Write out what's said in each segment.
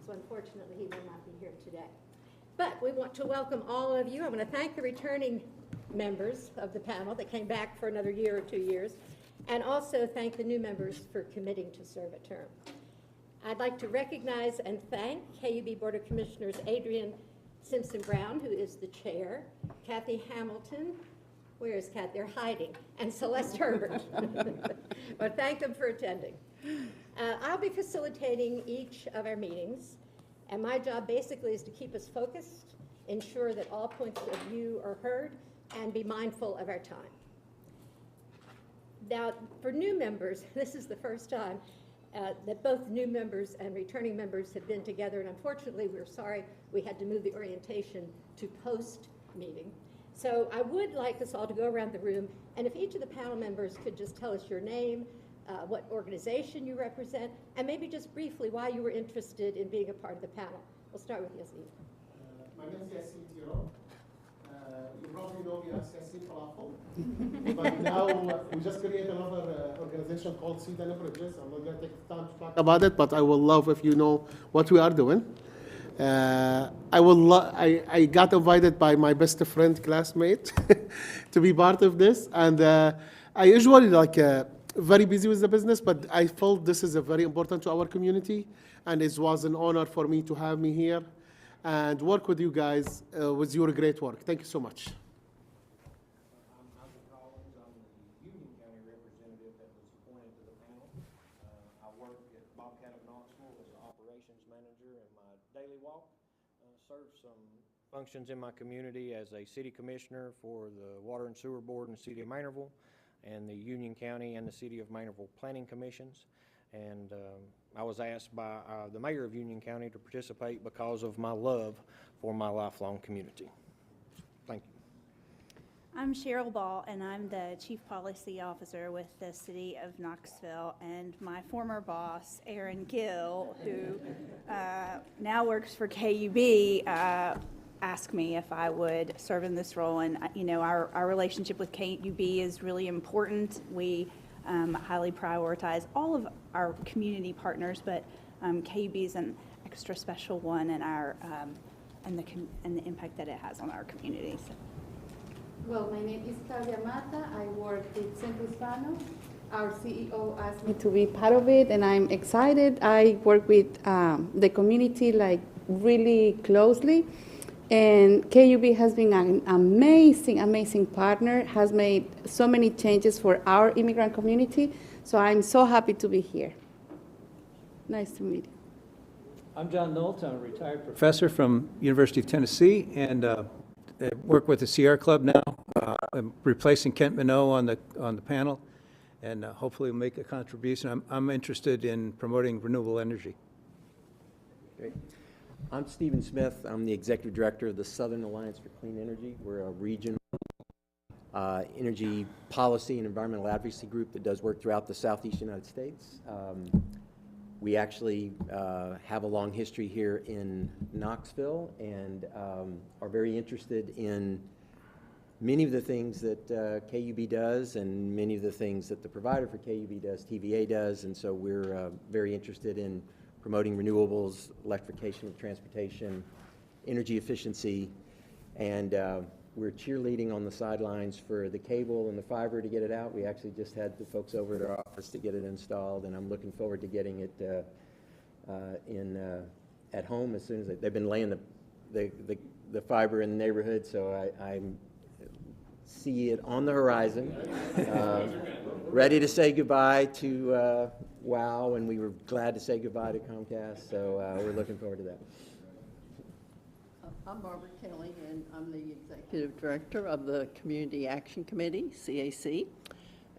so unfortunately he will not be here today. But we want to welcome all of you. I want to thank the returning members of the panel that came back for another year or 2 years, and also thank the new members for committing to serve a term. I'd like to recognize and thank KUB Board of Commissioners Adrian Simpson-Brown, who is the chair, Kathy Hamilton, where is Kathy? They're hiding, and Celeste Herbert. But thank them for attending. I'll be facilitating each of our meetings, and my job basically is to keep us focused, ensure that all points of view are heard, and be mindful of our time. Now, for new members, this is the first time that both new members and returning members have been together, and unfortunately, we're sorry we had to move the orientation to post-meeting. So I would like us all to go around the room, and if each of the panel members could just tell us your name, what organization you represent, and maybe just briefly why you were interested in being a part of the panel. We'll start with Yassine. My name is Yassine Tiro. You probably know me as Yassine Falafel. But now we just created another organization called Seed and Bridges. I'm not going to take the time to talk about it, but I will love if you know what we are doing. I got invited by my best friend, classmate, to be part of this. And I usually very busy with the business, but I felt this is very important to our community, and it was an honor for me to have me here and work with you guys with your great work. Thank you so much. I'm Collins. I'm the Union County representative that was appointed to the panel. I work at Bobcat of Knoxville as an operations manager, and my daily walk serves some functions in my community as a city commissioner for the Water and Sewer Board in the city of Maynardville, and the Union County and the City of Maynardville Planning Commissions. And I was asked by the Mayor of Union County to participate because of my love for my lifelong community. Thank you. I'm Cheryl Ball, and I'm the Chief Policy Officer with the City of Knoxville. And my former boss, Aaron Gill, who now works for KUB, asked me if I would serve in this role. And you know, our relationship with KUB is really important. We highly prioritize all of our community partners, but KUB is an extra special one in our and the impact that it has on our community. So. Well, my name is Claudia Mata. I work with Centro Hispano. Our CEO asked me to be part of it, and I'm excited. I work with the community really closely. And KUB has been an amazing partner, has made so many changes for our immigrant community. So I'm so happy to be here. Nice to meet you. I'm John Nolt. I'm a retired professor from University of Tennessee, and I work with the Sierra Club now. I'm replacing Kent Minot on the panel, and hopefully make a contribution. I'm interested in promoting renewable energy. Great. I'm Stephen Smith. I'm the Executive Director of the Southern Alliance for Clean Energy. We're a regional energy policy and environmental advocacy group that does work throughout the Southeast United States. We actually have a long history here in Knoxville and are very interested in many of the things that KUB does and many of the things that the provider for KUB does, TVA does, and so we're very interested in promoting renewables, electrification of transportation, energy efficiency, and we're cheerleading on the sidelines for the cable and the fiber to get it out. We actually just had the folks over at our office to get it installed, and I'm looking forward to getting it at home as soon as they've been laying the fiber in the neighborhood, so I see it on the horizon. Ready to say goodbye to WOW, and we were glad to say goodbye to Comcast, so we're looking forward to that. I'm Barbara Kelly, and I'm the Executive Director of the Community Action Committee, CAC,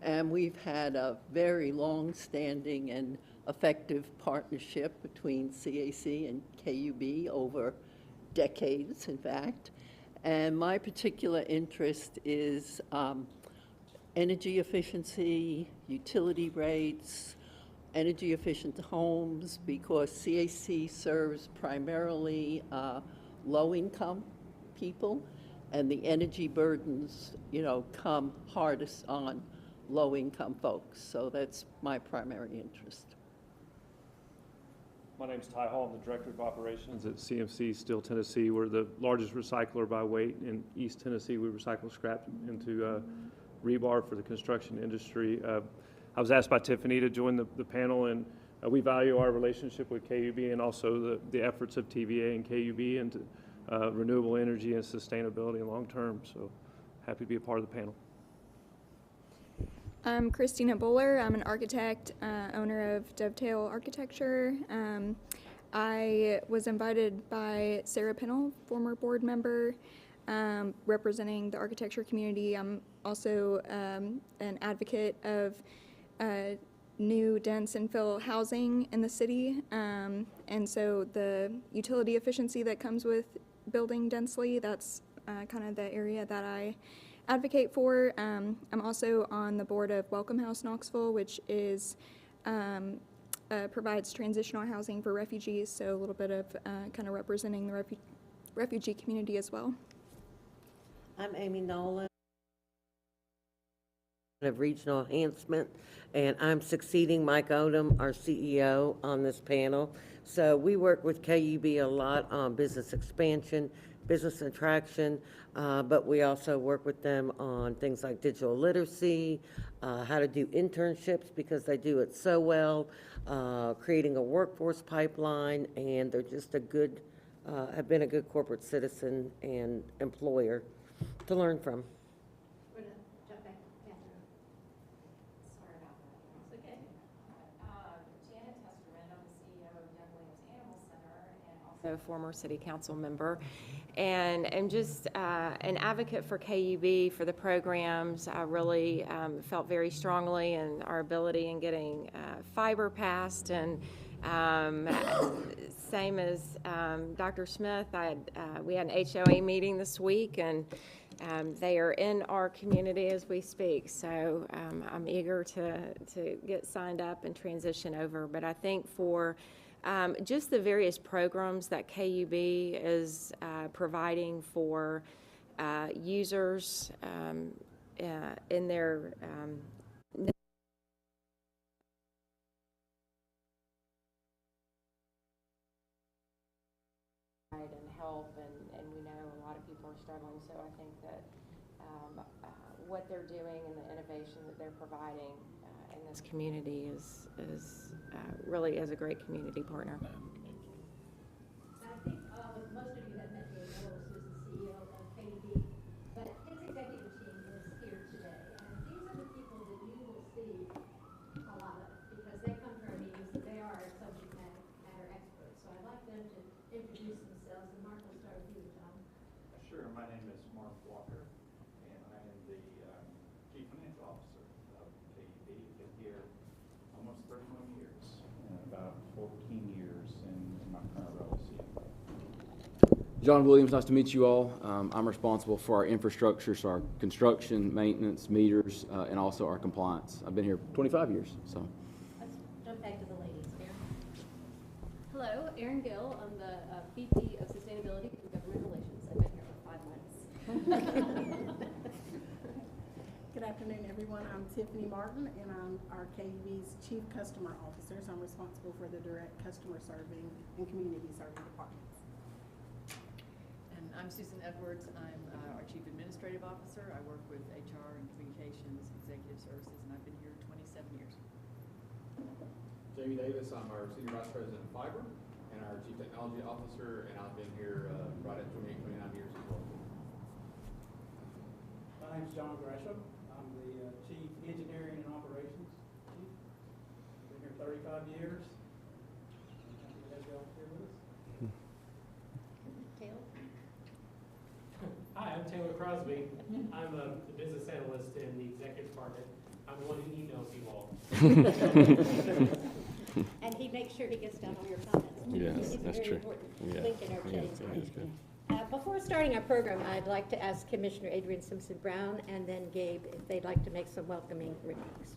and we've had a very long-standing and effective partnership between CAC and KUB over decades, in fact, and my particular interest is energy efficiency, utility rates, energy efficient homes, because CAC serves primarily low-income people, and the energy burdens, come hardest on low-income folks. So that's my primary interest. My name's Ty Hall. I'm the Director of Operations at CMC Steel Tennessee. We're the largest recycler by weight in East Tennessee. We recycle scrap into rebar for the construction industry. I was asked by Tiffany to join the panel, and we value our relationship with KUB and also the efforts of TVA and KUB into renewable energy and sustainability long term. So happy to be a part of the panel. I'm Christina Buller. I'm an architect, owner of Dovetail Architecture. I was invited by Sarah Pennell, former board member, representing the architecture community. I'm also an advocate of new dense infill housing in the city. And so the utility efficiency that comes with building densely, that's kind of the area that I advocate for. I'm also on the board of Welcome House Knoxville, which is provides transitional housing for refugees, so a little bit of kind of representing the refugee community as well. I'm Amy Nolan of Regional Enhancement, and I'm succeeding Mike Odom, our CEO, on this panel. So we work with KUB a lot on business expansion, business attraction, but we also work with them on things like digital literacy, how to do internships because they do it so well, creating a workforce pipeline, and they're just a good, have been a good corporate citizen and employer to learn from. We're going to jump back to Catherine. Sorry about that. It's okay. Janet Testerman, I'm the CEO of Young Williams Animal Center and also a former city council member. And I'm just an advocate for KUB, for the programs. I really felt very strongly in our ability in getting fiber passed. And same as Dr. Smith, we had an HOA meeting this week, and they are in our community as we speak. So I'm eager to get signed up and transition over. But I think for just the various programs that KUB is providing for users in their and help, and we know a lot of people are struggling. So I think that what they're doing and the innovation that they're providing in this community is really is a great community partner. I think most of you have met Dave Willis, who's the CEO of KUB, but his executive team is here today. And these are the people that you will see a lot of, because they come to our meetings and they are our subject matter experts. So I'd like them to introduce themselves. And Mark, we'll start with you, John. Sure. My name is Mark Walker, and I am the Chief Financial Officer of KUB. Been here almost 31 years, and about 14 years in my current role as CEO. John Williams, nice to meet you all. I'm responsible for our infrastructure, so our construction, maintenance, meters, and also our compliance. I've been here 25 years. So. Let's jump back to the ladies here. Hello, Erin Gill. I'm the VP of Sustainability and Government Relations. I've been here for 5 months. Good afternoon, everyone. I'm Tiffany Martin, and I'm our KUB's Chief Customer Officer, so I'm responsible for the direct customer serving and community serving departments. And I'm Susan Edwards. I'm our Chief Administrative Officer. I work with HR and Communications, Executive Services, and I've been here 27 years. Jamie Davis, I'm our Senior Vice President of Fiber and our Chief Technology Officer, and I've been here right at 28, 29 years as well. My name's John Gresham. I'm the Chief Engineering and Operations Chief. Been here 35 years. Happy to have y'all here with us. Taylor? Hi, I'm Taylor Crosby. I'm a business analyst in the executive department. I'm the one who emails you all. And he makes sure he gets down all your comments. Yes, It's that's very true. important Yeah. link in our Yeah, chains. that's good. Before starting our program, I'd like to ask Commissioner Adrian Simpson-Brown and then Gabe if they'd like to make some welcoming remarks.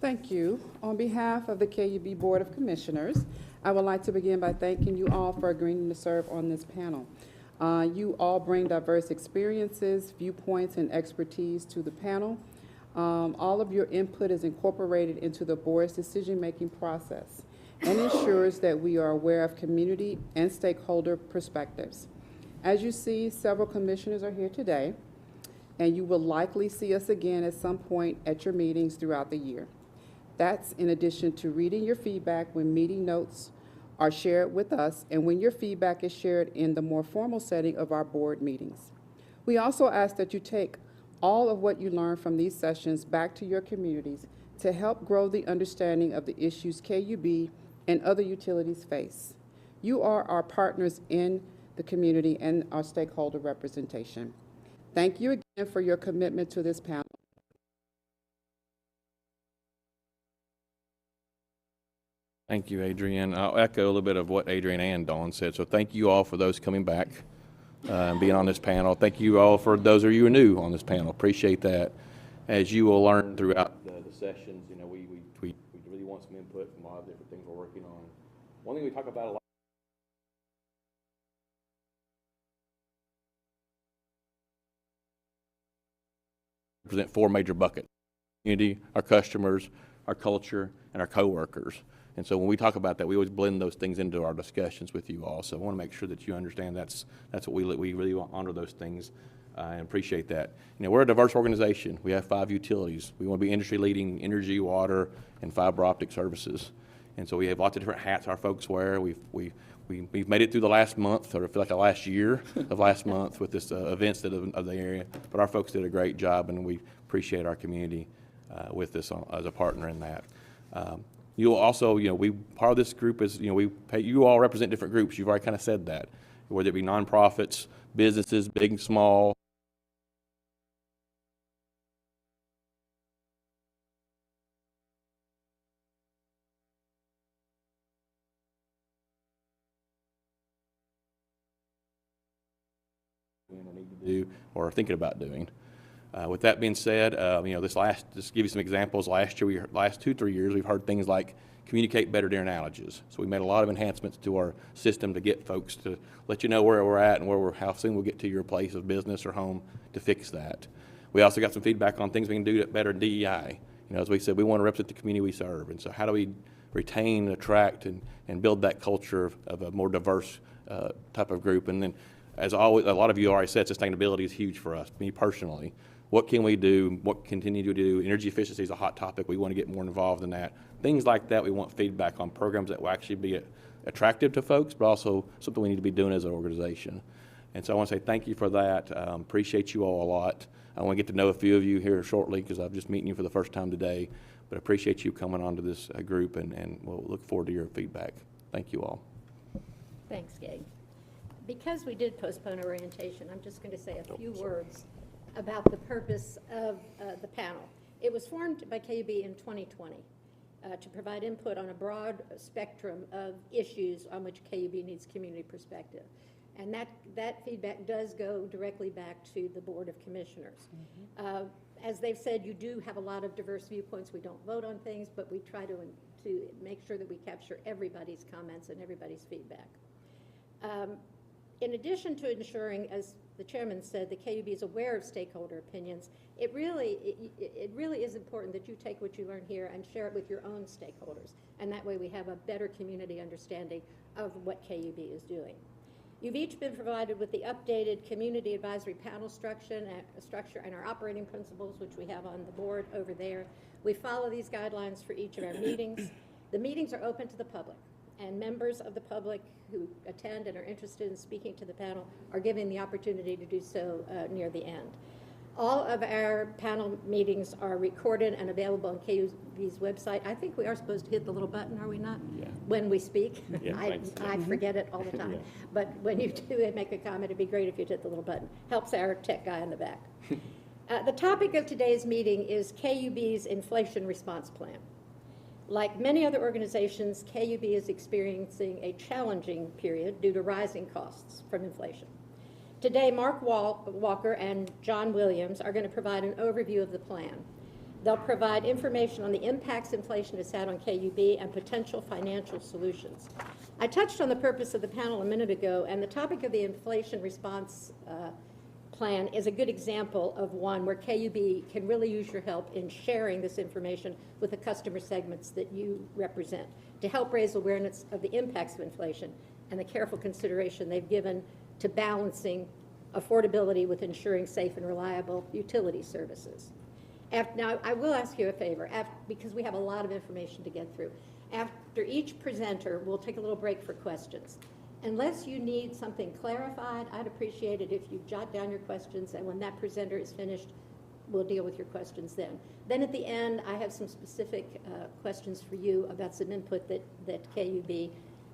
Thank you. On behalf of the KUB Board of Commissioners, I would like to begin by thanking you all for agreeing to serve on this panel. You all bring diverse experiences, viewpoints, and expertise to the panel. All of your input is incorporated into the board's decision-making process. and ensures that we are aware of community and stakeholder perspectives. As you see, several commissioners are here today, and you will likely see us again at some point at your meetings throughout the year. That's in addition to reading your feedback when meeting notes are shared with us and when your feedback is shared in the more formal setting of our board meetings. We also ask that you take all of what you learn from these sessions back to your communities to help grow the understanding of the issues KUB and other utilities face. You are our partners in the community and our stakeholder representation. Thank you again for your commitment to this panel. Thank you, Adrienne. I'll echo a little bit of what Adrienne and Dawn said. So thank you all for those coming back and being on this panel. Thank you all for those of you who are new on this panel. Appreciate that. As you will learn throughout the sessions, you know, we really want some input from a lot of different things we're working on. One thing we talk about a lot present four major buckets: community, our customers, our culture, and our coworkers. And so when we talk about that, we always blend those things into our discussions with you all. So I want to make sure that you understand that's what we really honor those things and appreciate that. You know, we're a diverse organization. We have 5 utilities. We want to be industry leading energy, water, and fiber optic services. And so we have lots of different hats our folks wear. We've made it through the last month, or I feel like the last year of last month with this events of the area. But our folks did a great job, and we appreciate our community with us as a partner in that. You'll also, you know, part of this group is, you know, you all represent different groups. You've already kind of said that, whether it be nonprofits, businesses, big and small. Need to do or are thinking about doing. With that being said, you know, just to give you some examples, last 2-3 years, we've heard things like communicate better during outages. So we made a lot of enhancements to our system to get folks to let you know where we're at and how soon we'll get to your place of business or home to fix that. We also got some feedback on things we can do better in DEI. You know, as we said, we want to represent the community we serve. And so how do we retain, attract, and build that culture of a more diverse type of group? And then, as always, a lot of you already said, sustainability is huge for us, me personally. What can we do? What continue to do? Energy efficiency is a hot topic. We want to get more involved in that. Things like that, we want feedback on programs that will actually be attractive to folks, but also something we need to be doing as an organization. And so I want to say thank you for that. Appreciate you all a lot. I want to get to know a few of you here shortly because I'm just meeting you for the first time today. But appreciate you coming onto this group, and we'll look forward to your feedback. Thank you all. Thanks, Gabe. Because we did postpone orientation, I'm just going to say a few words about the purpose of the panel. It was formed by KUB in 2020 to provide input on a broad spectrum of issues on which KUB needs community perspective. And that feedback does go directly back to the Board of Commissioners. Mm-hmm. As they've said, you do have a lot of diverse viewpoints. We don't vote on things, but we try to make sure that we capture everybody's comments and everybody's feedback. In addition to ensuring, as the chairman said, the KUB is aware of stakeholder opinions, it really is important that you take what you learn here and share it with your own stakeholders. And that way we have a better community understanding of what KUB is doing. You've each been provided with the updated community advisory panel structure and our operating principles, which we have on the board over there. We follow these guidelines for each of our meetings. The meetings are open to the public, and members of the public who attend and are interested in speaking to the panel are given the opportunity to do so near the end. All of our panel meetings are recorded and available on KUB's website. I think we are supposed to hit the little button, are we not? Yeah. When we speak. Yeah, I forget it all the time. Yeah. But when you do make a comment, it'd be great if you'd hit the little button. Helps our tech guy in the back. The topic of today's meeting is KUB's inflation response plan. Like many other organizations, KUB is experiencing a challenging period due to rising costs from inflation. Today, Mark Walker and John Williams are going to provide an overview of the plan. They'll provide information on the impacts inflation has had on KUB and potential financial solutions. I touched on the purpose of the panel a minute ago, and the topic of the inflation response plan is a good example of one where KUB can really use your help in sharing this information with the customer segments that you represent. to help raise awareness of the impacts of inflation and the careful consideration they've given to balancing affordability with ensuring safe and reliable utility services. Now, I will ask you a favor, because we have a lot of information to get through. After each presenter, we'll take a little break for questions. Unless you need something clarified, I'd appreciate it if you jot down your questions, and when that presenter is finished, we'll deal with your questions then. Then at the end, I have some specific questions for you about some input that KUB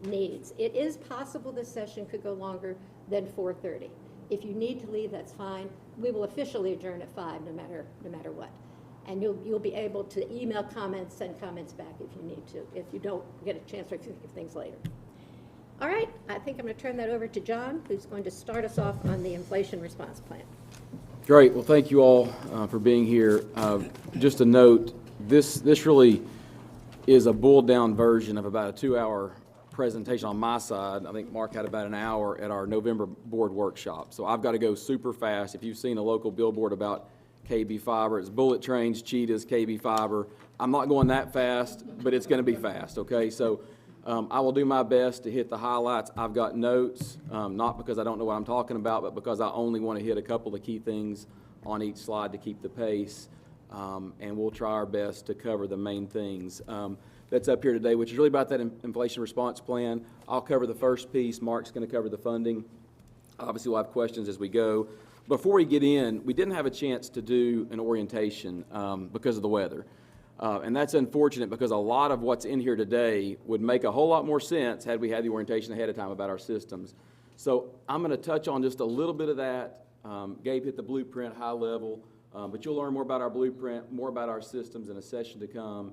needs. It is possible this session could go longer than 4:30. If you need to leave, that's fine. We will officially adjourn at 5 no matter what. And you'll be able to email comments, send comments back if you need to, if you don't get a chance to think of things later. All right, I think I'm going to turn that over to John, who's going to start us off on the inflation response plan. Great. Well, thank you all for being here. Just a note, this really is a boiled-down version of about a 2-hour presentation on my side. I think Mark had about an hour at our November board workshop. So I've got to go super fast. If you've seen a local billboard about KUB fiber, it's bullet trains, cheetahs, KUB fiber. I'm not going that fast, but it's going to be fast, okay? So I will do my best to hit the highlights. I've got notes, not because I don't know what I'm talking about, but because I only want to hit a couple of key things on each slide to keep the pace, and we'll try our best to cover the main things that's up here today, which is really about that inflation response plan. I'll cover the first piece. Mark's going to cover the funding. Obviously, we'll have questions as we go. Before we get in, we didn't have a chance to do an orientation because of the weather. And that's unfortunate because a lot of what's in here today would make a whole lot more sense had we had the orientation ahead of time about our systems. So I'm going to touch on just a little bit of that. Gabe hit the blueprint high level, but you'll learn more about our blueprint, more about our systems in a session to come.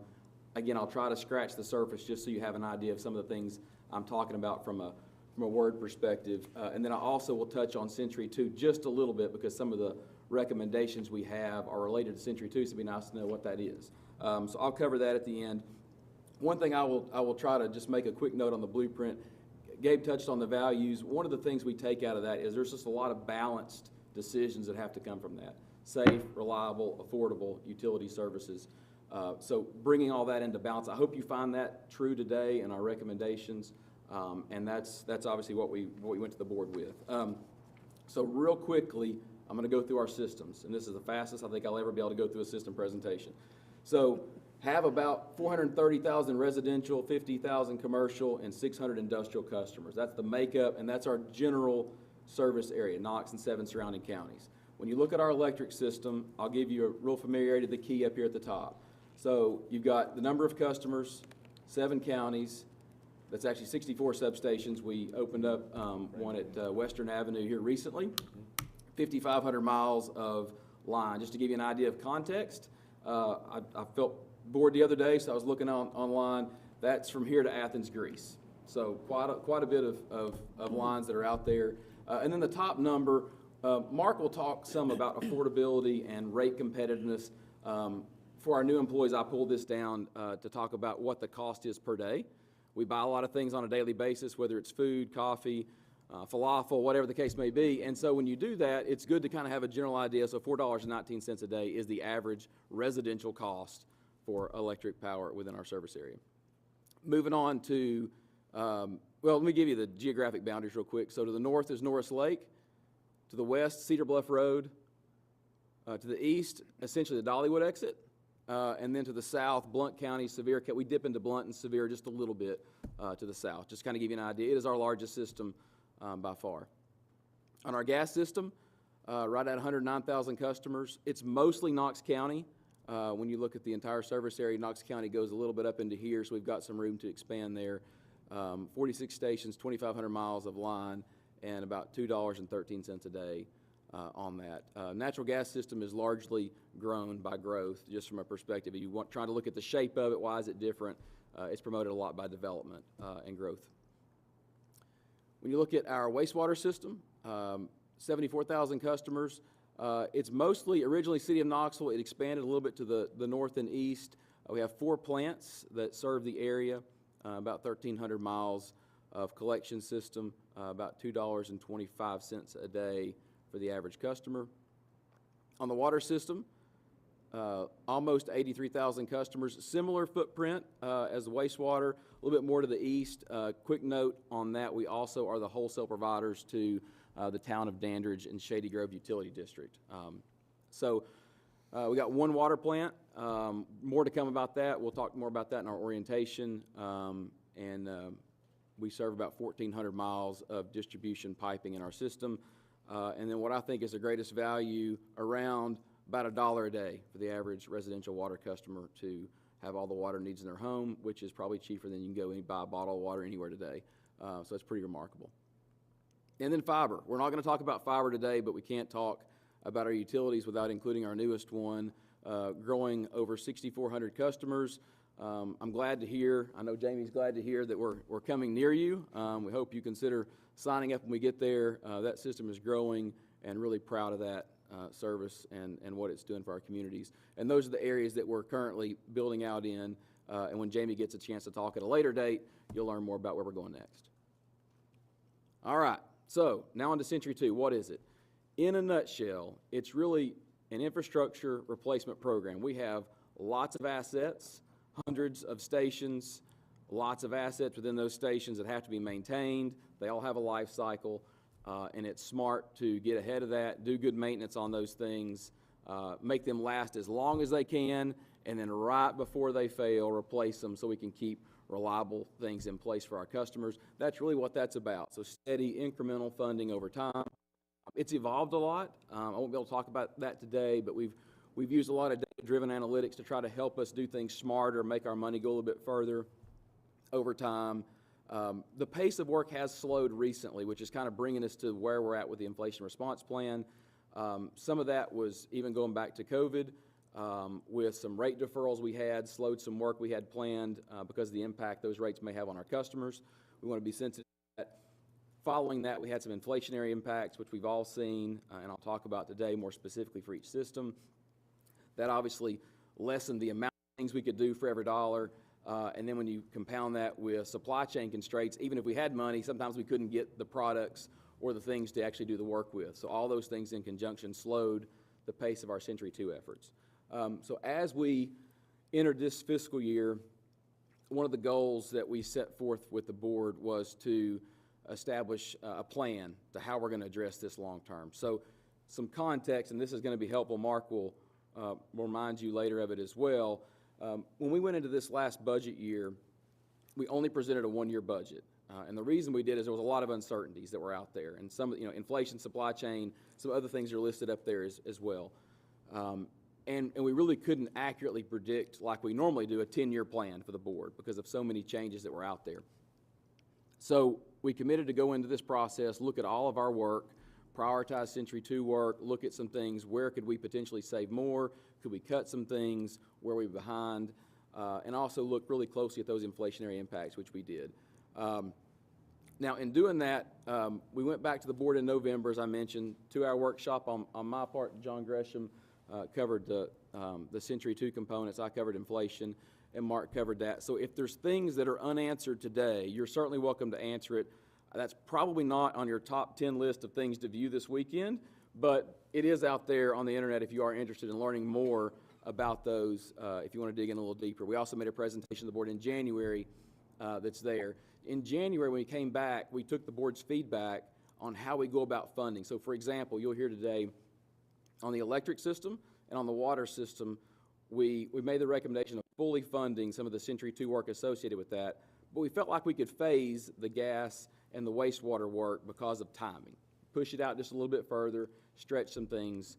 Again, I'll try to scratch the surface just so you have an idea of some of the things I'm talking about from a word perspective. And then I also will touch on Century 2 just a little bit because some of the recommendations we have are related to Century 2, so it'd be nice to know what that is. So I'll cover that at the end. One thing I will try to just make a quick note on the blueprint. Gabe touched on the values. One of the things we take out of that is there's just a lot of balanced decisions that have to come from that. Safe, reliable, affordable utility services. So bringing all that into balance, I hope you find that true today in our recommendations, and that's obviously what we went to the board with. So real quickly, I'm going to go through our systems, and this is the fastest I think I'll ever be able to go through a system presentation. So have about 430,000 residential, 50,000 commercial, and 600 industrial customers. That's the makeup, and that's our general service area, Knox and 7 surrounding counties. When you look at our electric system, I'll give you a real familiarity to the key up here at the top. So you've got the number of customers, 7 counties. That's actually 64 substations. We opened up one at Western Avenue here recently. 5,500 miles of line. Just to give you an idea of context, I felt bored the other day, so I was looking online. That's from here to Athens, Greece. So quite a bit of lines that are out there. And then the top number, Mark will talk some about affordability and rate competitiveness. For our new employees, I pulled this down to talk about what the cost is per day. We buy a lot of things on a daily basis, whether it's food, coffee, falafel, whatever the case may be. And so when you do that, it's good to kind of have a general idea. So $4.19 a day is the average residential cost for electric power within our service area. Moving on to, well, let me give you the geographic boundaries real quick. So to the north is Norris Lake. To the west, Cedar Bluff Road. To the east, essentially the Dollywood exit. And then to the south, Blount County, Sevier. We dip into Blount and Sevier just a little bit to the south. Just kind of give you an idea. It is our largest system by far. On our gas system, right at 109,000 customers. It's mostly Knox County. When you look at the entire service area, Knox County goes a little bit up into here, so we've got some room to expand there. 46 stations, 2,500 miles of line, and about $2.13 a day on that. Natural gas system is largely grown by growth, just from a perspective. If you trying to look at the shape of it, why is it different? It's promoted a lot by development and growth. When you look at our wastewater system, 74,000 customers. It's mostly originally City of Knoxville. It expanded a little bit to the north and east. We have 4 plants that serve the area, about 1,300 miles of collection system, about $2.25 a day for the average customer. On the water system, almost 83,000 customers. Similar footprint as the wastewater, a little bit more to the east. Quick note on that, we also are the wholesale providers to the town of Dandridge and Shady Grove Utility District. We got one water plant. More to come about that. We'll talk more about that in our orientation. We serve about 1,400 miles of distribution piping in our system. And then what I think is the greatest value around, about $1 a day for the average residential water customer to have all the water needs in their home, which is probably cheaper than you can go and buy a bottle of water anywhere today. So it's pretty remarkable. And then fiber. We're not going to talk about fiber today, but we can't talk about our utilities without including our newest one, growing over 6,400 customers. I'm glad to hear, I know Jamie's glad to hear that we're coming near you. We hope you consider signing up when we get there. That system is growing, and really proud of that service and what it's doing for our communities. And those are the areas that we're currently building out in. And when Jamie gets a chance to talk at a later date, you'll learn more about where we're going next. All right, so now on to Century 2. What is it? In a nutshell, it's really an infrastructure replacement program. We have lots of assets, hundreds of stations, lots of assets within those stations that have to be maintained. They all have a life cycle, and it's smart to get ahead of that, do good maintenance on those things, make them last as long as they can, and then right before they fail, replace them so we can keep reliable things in place for our customers. That's really what that's about. So steady, incremental funding over time. It's evolved a lot. I won't be able to talk about that today, but we've used a lot of data-driven analytics to try to help us do things smarter, make our money go a little bit further over time. The pace of work has slowed recently, which is kind of bringing us to where we're at with the inflation response plan. Some of that was even going back to COVID, with some rate deferrals we had, slowed some work we had planned because of the impact those rates may have on our customers. We want to be sensitive to that. Following that, we had some inflationary impacts, which we've all seen, and I'll talk about today more specifically for each system. That obviously lessened the amount of things we could do for every dollar. And then when you compound that with supply chain constraints, even if we had money, sometimes we couldn't get the products or the things to actually do the work with. So all those things in conjunction slowed the pace of our Century 2 efforts. So as we entered this fiscal year, one of the goals that we set forth with the board was to establish a plan to how we're going to address this long term. So some context, and this is going to be helpful. Mark will remind you later of it as well. When we went into this last budget year, we only presented a one-year budget. And the reason we did is there was a lot of uncertainties that were out there, and some, inflation, supply chain, some other things are listed up there as well. And we really couldn't accurately predict, like we normally do, a 10-year plan for the board because of so many changes that were out there. So we committed to go into this process, look at all of our work, prioritize Century 2 work, look at some things, where could we potentially save more, could we cut some things, where are we behind, and also look really closely at those inflationary impacts, which we did. Now, in doing that, we went back to the board in November, as I mentioned, 2-hour workshop on my part. John Gresham covered the Century 2 components. I covered inflation, and Mark covered that. So if there's things that are unanswered today, you're certainly welcome to answer it. That's probably not on your top 10 list of things to view this weekend, but it is out there on the internet if you are interested in learning more about those, if you want to dig in a little deeper. We also made a presentation to the board in January that's there. In January, when we came back, we took the board's feedback on how we go about funding. So, for example, you'll hear today on the electric system and on the water system, we made the recommendation of fully funding some of the Century 2 work associated with that, but we felt like we could phase the gas and the wastewater work because of timing. Push it out just a little bit further, stretch some things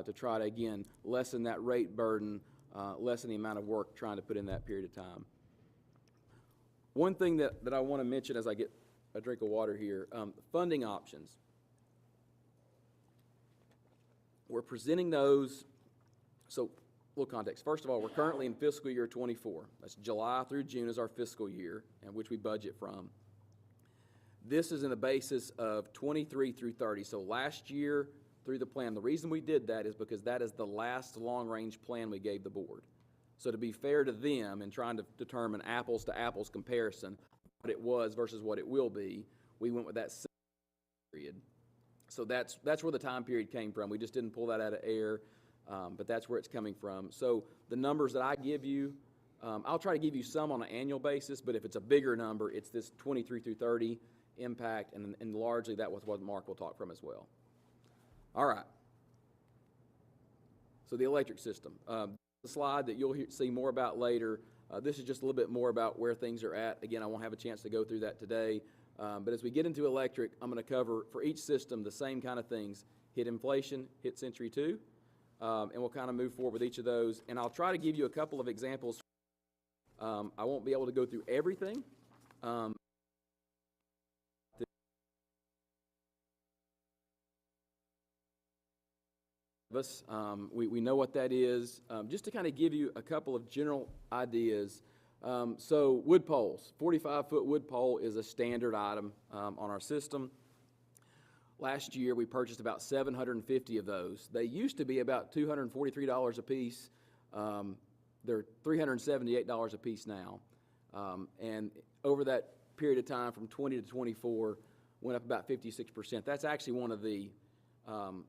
to try to, again, lessen that rate burden, lessen the amount of work trying to put in that period of time. One thing that I want to mention as I get a drink of water here, funding options. We're presenting those, so a little context. First of all, we're currently in fiscal year 24. That's July through June is our fiscal year, and which we budget from. This is in the basis of 23 through 30. So last year through the plan, the reason we did that is because that is the last long-range plan we gave the board. So to be fair to them and trying to determine apples to apples comparison, what it was versus what it will be, we went with that period. So that's where the time period came from. We just didn't pull that out of air. but that's where it's coming from. So the numbers that I give you, I'll try to give you some on an annual basis, but if it's a bigger number, it's this 23 through 30 impact, and largely that was what Mark will talk from as well. All right. So the electric system. The slide that you'll see more about later, this is just a little bit more about where things are at. Again, I won't have a chance to go through that today, but as we get into electric, I'm going to cover for each system the same kind of things. Hit inflation, hit Century 2, and we'll kind of move forward with each of those. And I'll try to give you a couple of examples. I won't be able to go through everything. We know what that is. Just to kind of give you a couple of general ideas. So wood poles, 45-foot wood pole is a standard item on our system. Last year we purchased about 750 of those. They used to be about $243 a piece. They're $378 a piece now. And over that period of time from 20 to 24 went up about 56%. That's actually one of the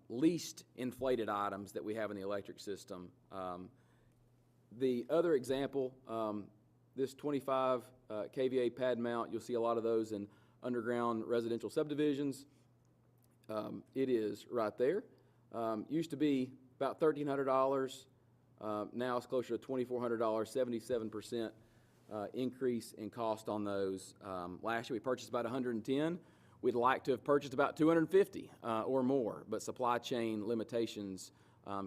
least inflated items that we have in the electric system. The other example, this 25 kVA pad mount, you'll see a lot of those in underground residential subdivisions. It is right there. Used to be about $1,300. Now it's closer to $2,400, 77% increase in cost on those. Last year we purchased about 110. We'd like to have purchased about 250 or more, but supply chain limitations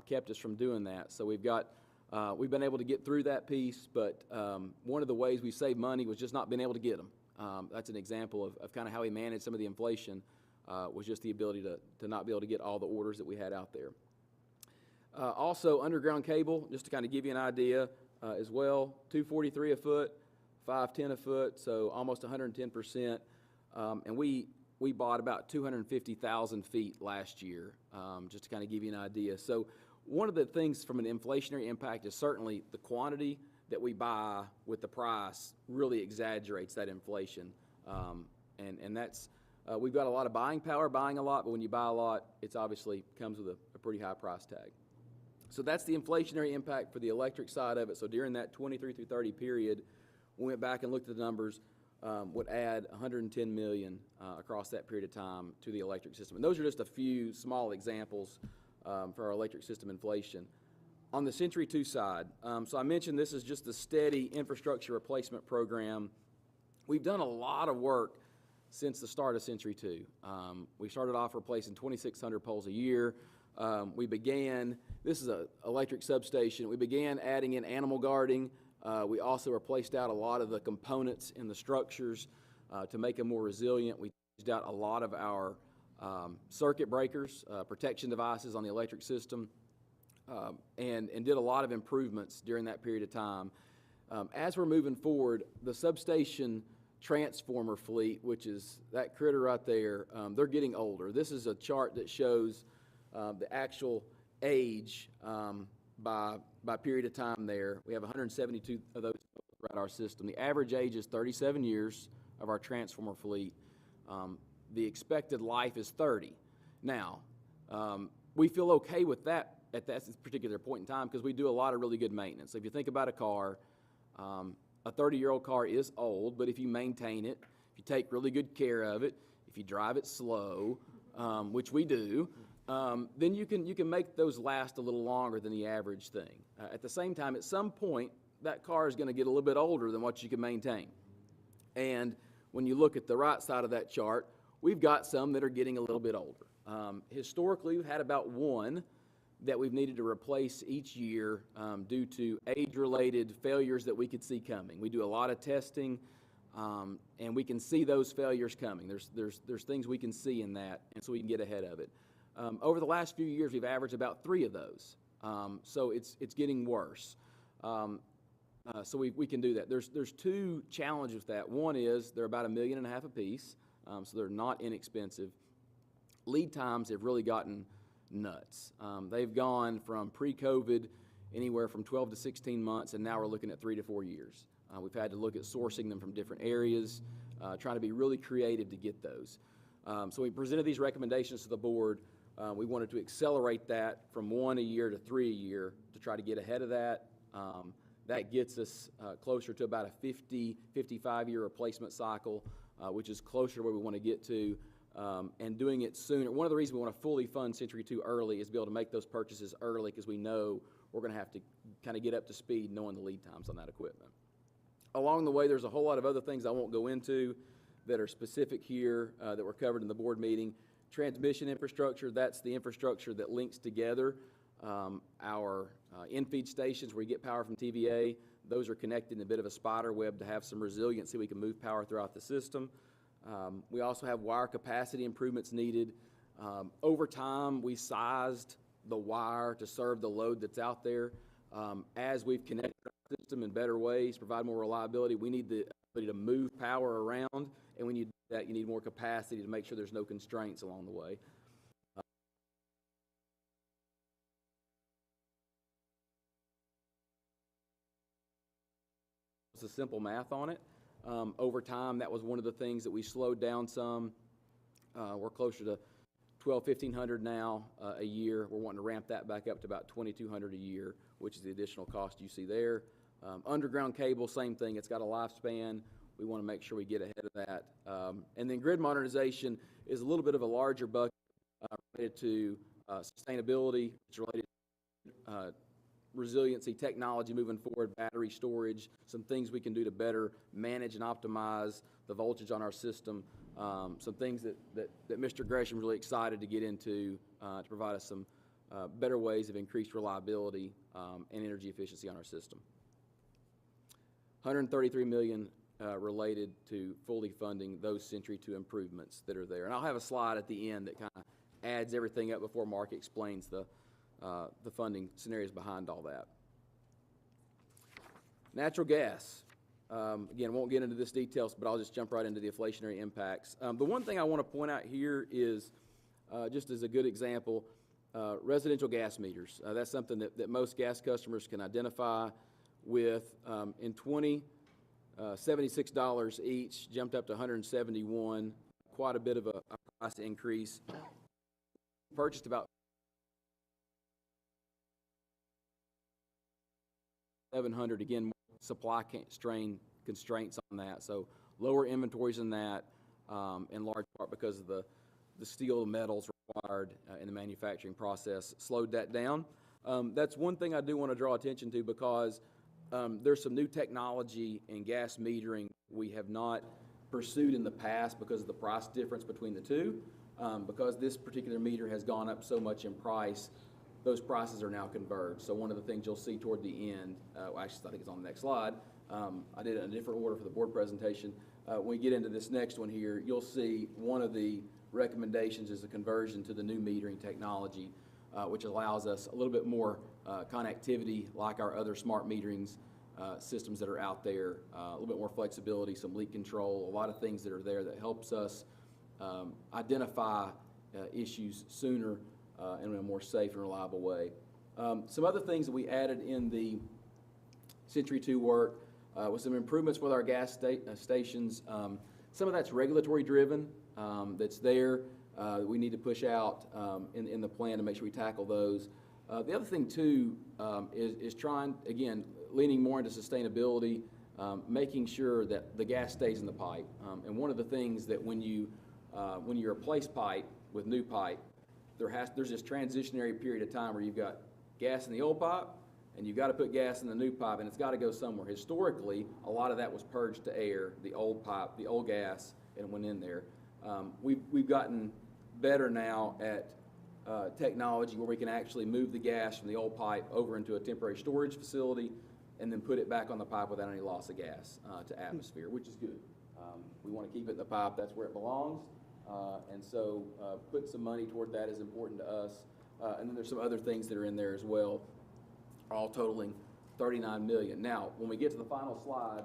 kept us from doing that. So we've been able to get through that piece, but one of the ways we saved money was just not being able to get them. That's an example of kind of how we managed some of the inflation, was just the ability to not be able to get all the orders that we had out there. Also, underground cable, just to kind of give you an idea as well, $243 a foot, $510 a foot, so almost 110%. And we bought about 250,000 feet last year, just to kind of give you an idea. So one of the things from an inflationary impact is certainly the quantity that we buy with the price really exaggerates that inflation. And that's, we've got a lot of buying power, buying a lot, but when you buy a lot, it's obviously comes with a pretty high price tag. So that's the inflationary impact for the electric side of it. So during that 23 through 30 period, we went back and looked at the numbers, would add $110 million across that period of time to the electric system. And those are just a few small examples for our electric system inflation. On the Century 2 side, so I mentioned this is just a steady infrastructure replacement program. We've done a lot of work since the start of Century 2. We started off replacing 2,600 poles a year. This is an electric substation. We began adding in animal guarding. We also replaced out a lot of the components in the structures to make them more resilient. We changed out a lot of our circuit breakers, protection devices on the electric system, and did a lot of improvements during that period of time. As we're moving forward, the substation transformer fleet, which is that critter right there, they're getting older. This is a chart that shows the actual age by period of time there. We have 172 of those throughout our system. The average age is 37 years of our transformer fleet. The expected life is 30. Now, we feel okay with that at that particular point in time because we do a lot of really good maintenance. So if you think about a car, a 30-year-old car is old, but if you maintain it, if you take really good care of it, if you drive it slow, which we do, then you can make those last a little longer than the average thing. At the same time, at some point, that car is going to get a little bit older than what you can maintain. And when you look at the right side of that chart, we've got some that are getting a little bit older. Historically, we've had about one that we've needed to replace each year due to age-related failures that we could see coming. We do a lot of testing, and we can see those failures coming. There's things we can see in that, and so we can get ahead of it. Over the last few years, we've averaged about 3 of those, so it's getting worse. So we can do that. There's 2 challenges with that. One is they're about $1.5 million a piece, so they're not inexpensive. Lead times have really gotten nuts. They've gone from pre-COVID anywhere from 12 to 16 months, and now we're looking at 3 to 4 years. We've had to look at sourcing them from different areas, trying to be really creative to get those. So we presented these recommendations to the board. We wanted to accelerate that from 1 a year to 3 a year to try to get ahead of that. That gets us closer to about a 55-year replacement cycle, which is closer to where we want to get to, and doing it sooner. One of the reasons we want to fully fund Century 2 early is to be able to make those purchases early, because we know we're going to have to kind of get up to speed knowing the lead times on that equipment. Along the way, there's a whole lot of other things I won't go into that are specific here that were covered in the board meeting. Transmission infrastructure, that's the infrastructure that links together our in-feed stations where you get power from TVA. Those are connected in a bit of a spider web to have some resiliency. We can move power throughout the system. We also have wire capacity improvements needed. Over time, we sized the wire to serve the load that's out there. As we've connected our system in better ways, provide more reliability, we need the ability to move power around, and when you do that, you need more capacity to make sure there's no constraints along the way. It's a simple math on it. Over time, that was one of the things that we slowed down some. We're closer to 1,500 now a year. We're wanting to ramp that back up to about 2,200 a year, which is the additional cost you see there. Underground cable, same thing. It's got a lifespan. We want to make sure we get ahead of that. And then grid modernization is a little bit of a larger bucket related to sustainability. It's related to resiliency, technology moving forward, battery storage, some things we can do to better manage and optimize the voltage on our system, some things that Mr. Gresham's really excited to get into to provide us some better ways of increased reliability and energy efficiency on our system. $133 million related to fully funding those Century 2 improvements that are there. And I'll have a slide at the end that kind of adds everything up before Mark explains the funding scenarios behind all that. Natural gas. Again, won't get into this details, but I'll just jump right into the inflationary impacts. The one thing I want to point out here is, just as a good example, residential gas meters. That's something that most gas customers can identify with. In 20, $76 each, jumped up to $171, quite a bit of a price increase. Purchased about $700, again, supply constraints on that. So lower inventories in that, in large part because of the steel metals required in the manufacturing process, slowed that down. That's one thing I do want to draw attention to, because there's some new technology in gas metering we have not pursued in the past because of the price difference between the two. Because this particular meter has gone up so much in price, those prices are now converged. So one of the things you'll see toward the end, actually I think it's on the next slide, I did it in a different order for the board presentation. When we get into this next one here, you'll see one of the recommendations is a conversion to the new metering technology, which allows us a little bit more connectivity like our other smart meterings systems that are out there, a little bit more flexibility, some leak control, a lot of things that are there that helps us identify issues sooner in a more safe and reliable way. Some other things that we added in the Century 2 work was some improvements with our gas stations. Some of that's regulatory driven, that's there. We need to push out in the plan to make sure we tackle those. The other thing too is trying, again, leaning more into sustainability, making sure that the gas stays in the pipe. And one of the things that when you replace pipe with new pipe, there's this transitionary period of time where you've got gas in the old pipe and you've got to put gas in the new pipe, and it's got to go somewhere. Historically, a lot of that was purged to air, the old pipe, the old gas, and it went in there. We've gotten better now at technology where we can actually move the gas from the old pipe over into a temporary storage facility and then put it back on the pipe without any loss of gas to atmosphere, which is good. We want to keep it in the pipe. That's where it belongs. And so putting some money toward that is important to us. And then there's some other things that are in there as well, all totaling $39 million. Now, when we get to the final slide,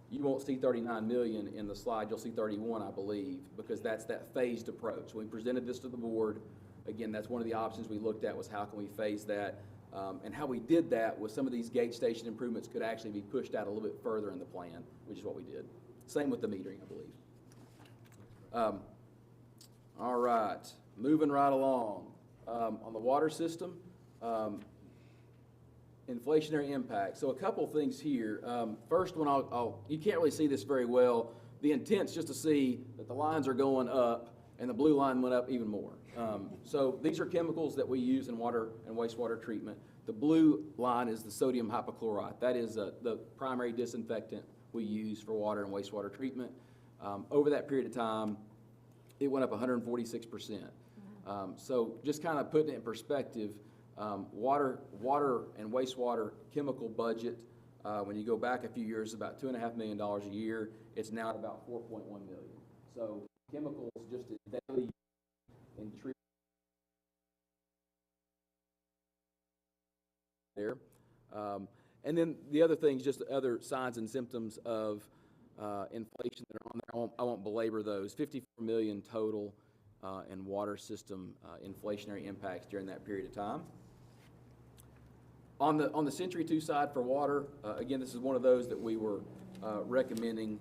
you won't see $39 million in the slide. You'll see 31, I believe, because that's that phased approach. When we presented this to the board, again, that's one of the options we looked at was how can we phase that. And how we did that was some of these gate station improvements could actually be pushed out a little bit further in the plan, which is what we did. Same with the metering, I believe. All right, moving right along. on the water system, inflationary impact. So a couple things here. First one, you can't really see this very well. The intent's just to see that the lines are going up and the blue line went up even more. So these are chemicals that we use in water and wastewater treatment. The blue line is the sodium hypochlorite. That is the primary disinfectant we use for water and wastewater treatment. Over that period of time, it went up 146%. So just kind of putting it in perspective, water and wastewater chemical budget, when you go back a few years, about $2.5 million a year. It's now at about $4.1 million. So chemicals just in daily in treatment there. And then the other things, just other signs and symptoms of inflation that are on there. I won't belabor those. 54 million total in water system inflationary impacts during that period of time. On the Century 2 side for water, again, this is one of those that we were recommending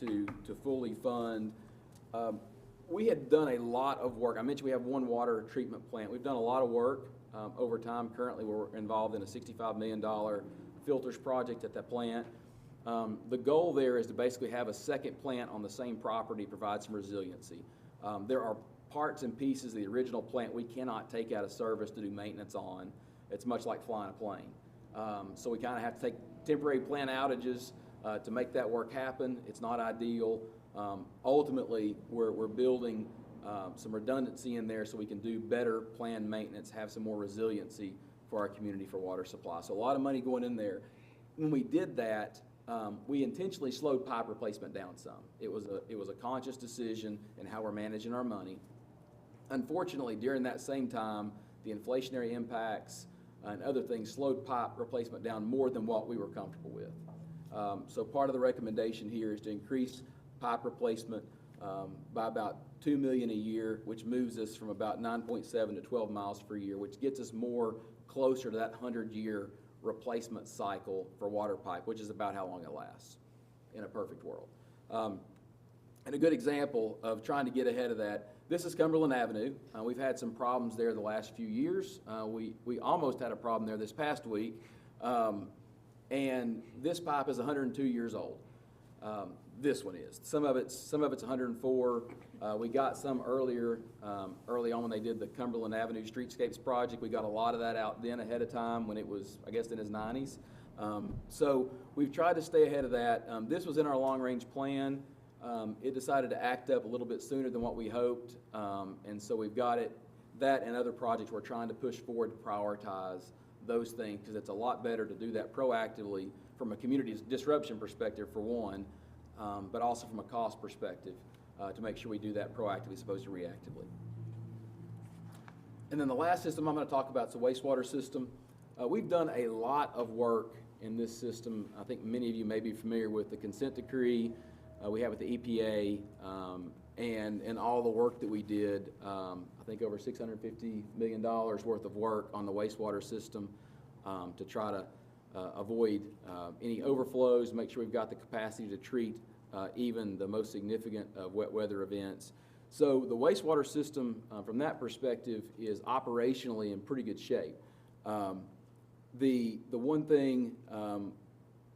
to fully fund. We had done a lot of work. I mentioned we have one water treatment plant. We've done a lot of work over time. Currently, we're involved in a $65 million filters project at that plant. The goal there is to basically have a second plant on the same property, provide some resiliency. There are parts and pieces of the original plant we cannot take out of service to do maintenance on. It's much like flying a plane. So we kind of have to take temporary plant outages to make that work happen. It's not ideal. Ultimately, we're building some redundancy in there so we can do better planned maintenance, have some more resiliency for our community for water supply. So a lot of money going in there. When we did that, we intentionally slowed pipe replacement down some. It was a conscious decision in how we're managing our money. Unfortunately, during that same time, the inflationary impacts and other things slowed pipe replacement down more than what we were comfortable with. So part of the recommendation here is to increase pipe replacement by about $2 million a year, which moves us from about 9.7 to 12 miles per year, which gets us more closer to that 100-year replacement cycle for water pipe, which is about how long it lasts in a perfect world. And a good example of trying to get ahead of that, this is Cumberland Avenue. We've had some problems there the last few years. We almost had a problem there this past week. And this pipe is 102 years old. This one is. Some of it's 104. We got some early on when they did the Cumberland Avenue Streetscapes project. We got a lot of that out then ahead of time when it was, I guess, in its 90s. So we've tried to stay ahead of that. This was in our long-range plan. It decided to act up a little bit sooner than what we hoped. And so we've got it, that and other projects we're trying to push forward to prioritize those things, because it's a lot better to do that proactively from a community disruption perspective, for one, but also from a cost perspective, to make sure we do that proactively as opposed to reactively. And then the last system I'm going to talk about is the wastewater system. We've done a lot of work in this system. I think many of you may be familiar with the consent decree we have with the EPA, and all the work that we did. I think over $650 million worth of work on the wastewater system to try to avoid any overflows, make sure we've got the capacity to treat even the most significant of wet weather events. So the wastewater system, from that perspective, is operationally in pretty good shape. The one thing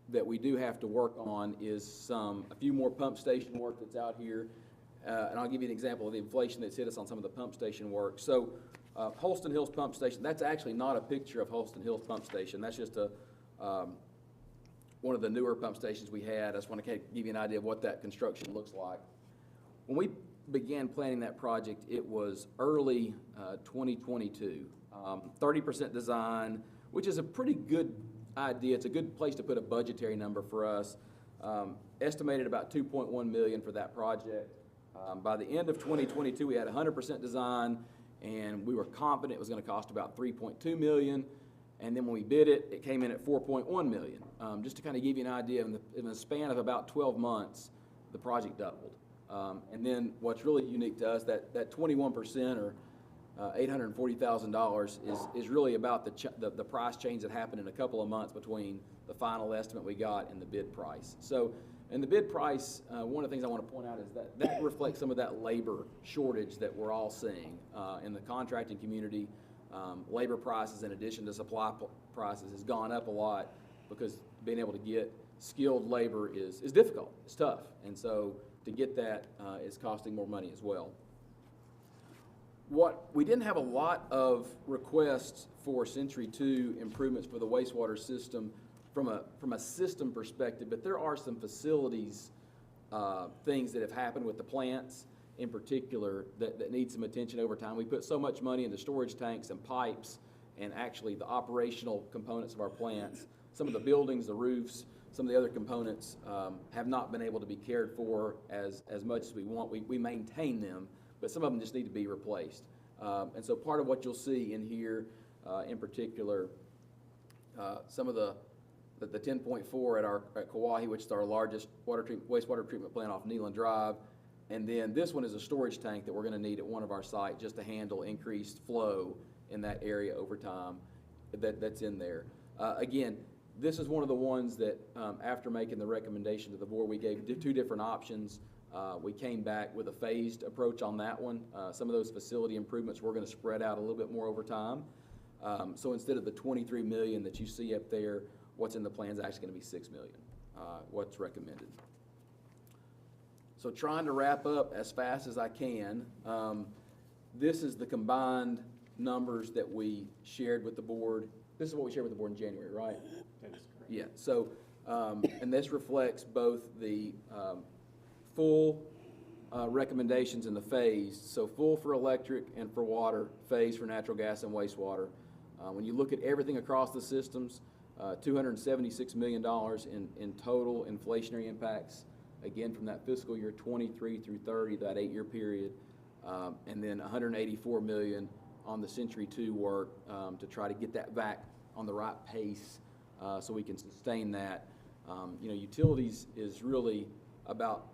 that we do have to work on is a few more pump station work that's out here. And I'll give you an example of the inflation that's hit us on some of the pump station work. So Holston Hills Pump Station, that's actually not a picture of Holston Hills Pump Station. That's just one of the newer pump stations we had. I just want to give you an idea of what that construction looks like. When we began planning that project, it was early 2022. 30% design, which is a pretty good idea. It's a good place to put a budgetary number for us. Estimated about $2.1 million for that project. By the end of 2022, we had 100% design, and we were confident it was going to cost about $3.2 million. And then when we bid it, it came in at $4.1 million. Just to kind of give you an idea, in the span of about 12 months, the project doubled. And then what's really unique to us, that 21% or $840,000 is really about the price change that happened in a couple of months between the final estimate we got and the bid price. So And the bid price, one of the things I want to point out is that that reflects some of that labor shortage that we're all seeing in the contracting community. Labor prices, in addition to supply prices, has gone up a lot because being able to get skilled labor is difficult. It's tough. And so to get that is costing more money as well. We didn't have a lot of requests for Century 2 improvements for the wastewater system from a system perspective, but there are some facilities things that have happened with the plants in particular that need some attention over time. We put so much money into storage tanks and pipes and actually the operational components of our plants. Some of the buildings, the roofs, some of the other components have not been able to be cared for as much as we want. We maintain them, but some of them just need to be replaced. And so part of what you'll see in here, in particular, some of the 10.4 at Kauai, which is our largest wastewater treatment plant off Neyland Drive. And then this one is a storage tank that we're going to need at one of our sites just to handle increased flow in that area over time that's in there. Again, this is one of the ones that after making the recommendation to the board, we gave two different options. We came back with a phased approach on that one. Some of those facility improvements we're going to spread out a little bit more over time. So instead of the $23 million that you see up there, what's in the plan is actually going to be $6 million, what's recommended. So trying to wrap up as fast as I can, this is the combined numbers that we shared with the board. This is what we shared with the board in January, right? That is correct. Yeah, so, and this reflects both the full recommendations and the phased. So full for electric and for water, phased for natural gas and wastewater. When you look at everything across the systems, $276 million in total inflationary impacts, again, from that fiscal year 23 through 30, that 8-year period, and then $184 million on the Century 2 work to try to get that back on the right pace so we can sustain that. Utilities is really about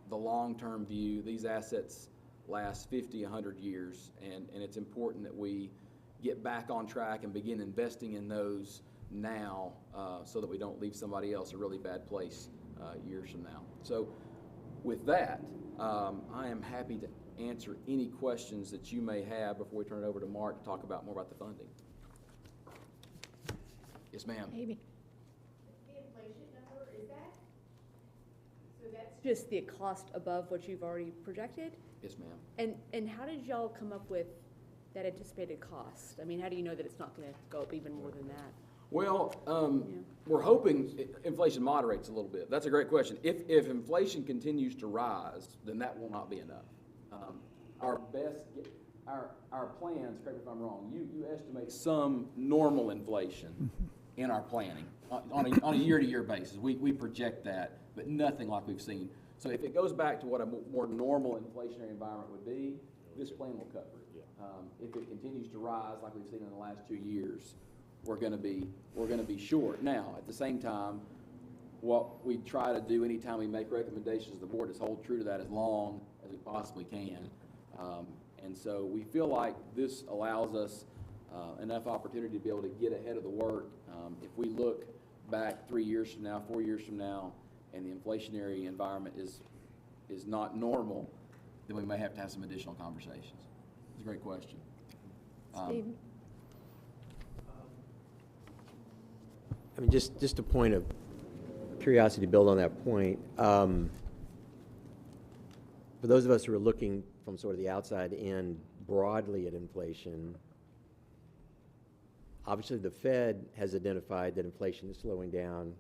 the long-term view. These assets last 50, 100 years, and it's important that we get back on track and begin investing in those now so that we don't leave somebody else a really bad place years from now. So with that, I am happy to answer any questions that you may have before we turn it over to Mark to talk about more about the funding. Yes, ma'am. Amy. The inflation number, is that, so that's just the cost above what you've already projected? Yes, ma'am. And how did y'all come up with that anticipated cost? I mean, how do you know that it's not gonna go up even more than that? Well, we're hoping inflation moderates a little bit. That's a great question. If inflation continues to rise, then that will not be enough. Our plans, correct me if I'm wrong, you estimate some normal inflation in our planning on a year-to-year basis. We project that, but nothing like we've seen. So if it goes back to what a more normal inflationary environment would be, this plan will cover it. If it continues to rise like we've seen in the last 2 years, we're going to be short. Now, at the same time, what we try to do anytime we make recommendations to the board is hold true to that as long as we possibly can. And so we feel like this allows us enough opportunity to be able to get ahead of the work. If we look back 3 years from now, 4 years from now, and the inflationary environment is not normal, then we may have to have some additional conversations. It's a great question. Steve. I mean, just a point of curiosity to build on that point. For those of us who are looking from sort of the outside in broadly at inflation, obviously the Fed has identified that inflation is slowing down.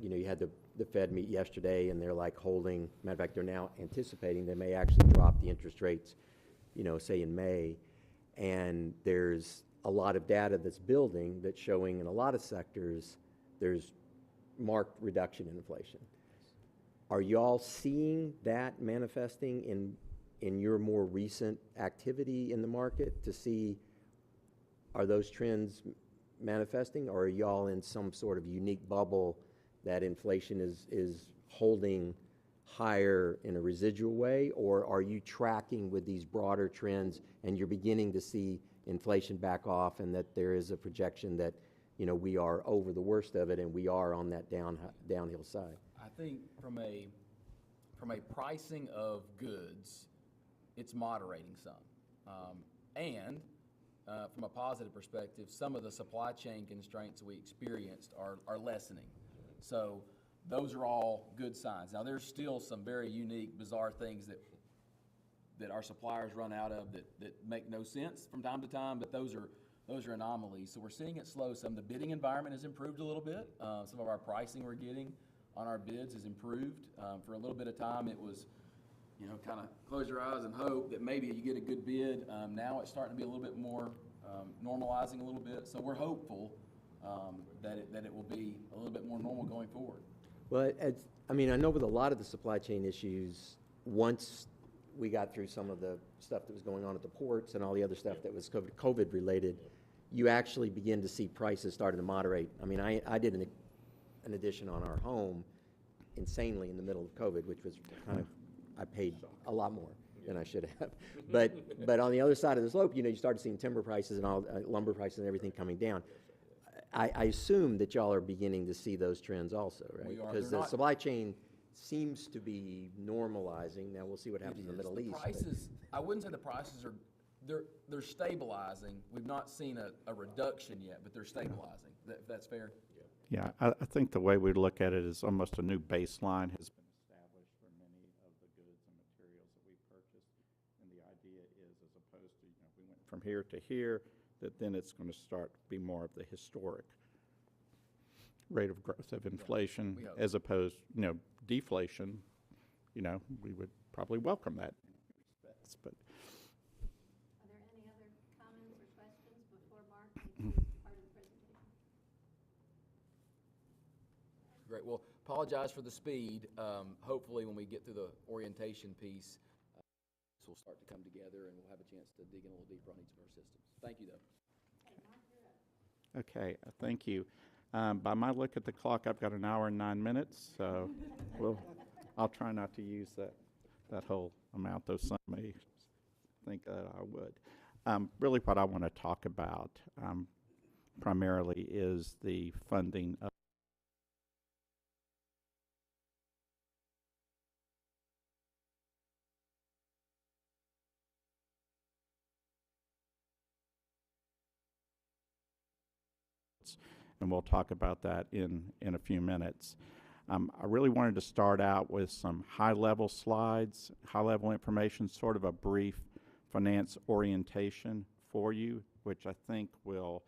You had the Fed meet yesterday, and they're like holding, matter of fact, they're now anticipating they may actually drop the interest rates, say in May. And there's a lot of data that's building that's showing in a lot of sectors there's marked reduction in inflation. Are y'all seeing that manifesting in your more recent activity in the market to see, are those trends manifesting, or are y'all in some sort of unique bubble that inflation is holding higher in a residual way, or are you tracking with these broader trends and you're beginning to see inflation back off and that there is a projection that we are over the worst of it and we are on that downhill side? I think from a pricing of goods, it's moderating some. And from a positive perspective, some of the supply chain constraints we experienced are lessening. So those are all good signs. Now, there's still some very unique, bizarre things that our suppliers run out of that make no sense from time to time, but those are anomalies. So we're seeing it slow some. The bidding environment has improved a little bit. Some of our pricing we're getting on our bids has improved. For a little bit of time, it was, kind of close your eyes and hope that maybe you get a good bid. Now it's starting to be a little bit more normalizing a little bit. So we're hopeful that it will be a little bit more normal going forward. Well, I know with a lot of the supply chain issues, once we got through some of the stuff that was going on at the ports and all the other stuff that was COVID related, you actually begin to see prices starting to moderate. I did an addition on our home insanely in the middle of COVID, which was I paid a lot more than I should have. But on the other side of the slope, you started seeing timber prices and all lumber prices and everything coming down. I assume that y'all are beginning to see those trends also, right? We are. Because the supply chain seems to be normalizing. Now we'll see what happens in the Middle East. Prices, I wouldn't say the prices are, they're stabilizing. We've not seen a reduction yet, but they're stabilizing. If that's fair? Yeah, I think the way we look at it is almost a new baseline has been established for many of the goods and materials that we purchase. And the idea is, as opposed to, if we went from here to here, that then it's going to start to be more of the historic rate of growth of inflation as opposed, deflation. We would probably welcome that in many respects, but. Are there any other comments or questions before Mark makes his part of the presentation? Great. Well, apologize for the speed. Hopefully, when we get through the orientation piece, this will start to come together and we'll have a chance to dig in a little deeper on each of our systems. Thank you, though. Okay, thank you. By my look at the clock, I've got 1 hour and 9 minutes, so I'll try not to use that whole amount, though some may think that I would. Really what I want to talk about primarily is the funding of and we'll talk about that in a few minutes. I really wanted to start out with some high-level slides, high-level information, sort of a brief finance orientation for you, which I think will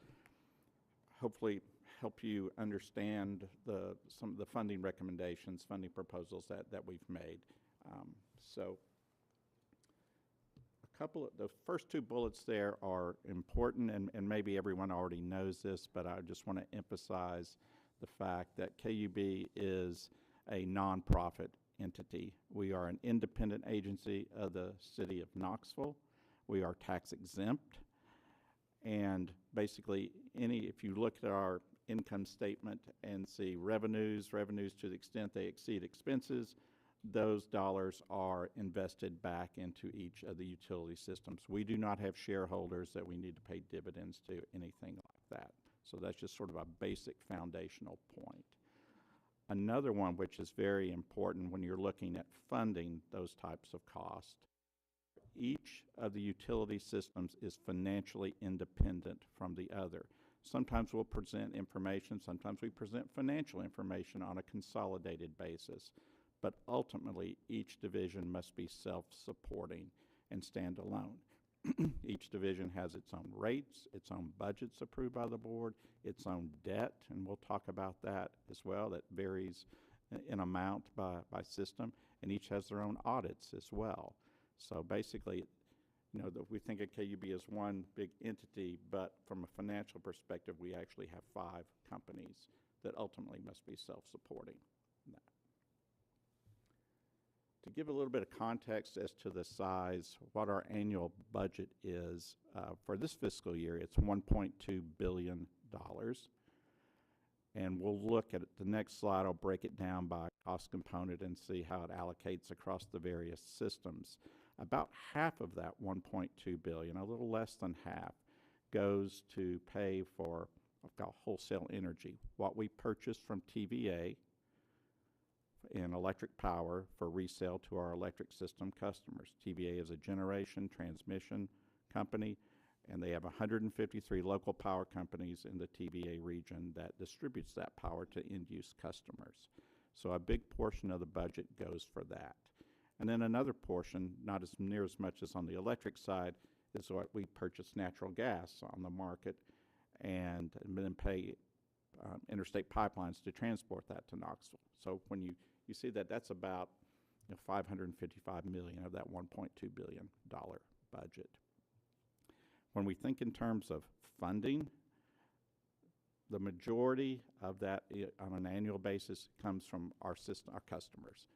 hopefully help you understand some of the funding recommendations, funding proposals that we've made. So the first 2 bullets there are important, and maybe everyone already knows this, but I just want to emphasize the fact that KUB is a nonprofit entity. We are an independent agency of the city of Knoxville. We are tax exempt, and basically if you look at our income statement and see revenues to the extent they exceed expenses, those dollars are invested back into each of the utility systems. We do not have shareholders that we need to pay dividends to, anything like that. So that's just sort of a basic foundational point. Another one which is very important when you're looking at funding those types of costs, each of the utility systems is financially independent from the other. Sometimes we'll present information, sometimes we present financial information on a consolidated basis. But ultimately, each division must be self-supporting and stand alone. Each division has its own rates, its own budgets approved by the board, its own debt, and we'll talk about that as well. That varies in amount by system, and each has their own audits as well. So basically, that we think of KUB as one big entity, but from a financial perspective, we actually have 5 companies that ultimately must be self-supporting. To give a little bit of context as to the size, what our annual budget is for this fiscal year, it's $1.2 billion. And we'll look at it. The next slide, I'll break it down by cost component and see how it allocates across the various systems. About half of that $1.2 billion, a little less than half, goes to pay for what's called wholesale energy, what we purchase from TVA in electric power for resale to our electric system customers. TVA is a generation transmission company, and they have 153 local power companies in the TVA region that distributes that power to end-use customers. So a big portion of the budget goes for that. And then another portion, not as near as much as on the electric side, is what we purchase natural gas on the market and then pay interstate pipelines to transport that to Knoxville. So when you see that, that's about $555 million of that $1.2 billion budget. When we think in terms of funding, the majority of that on an annual basis comes from our system, our customers.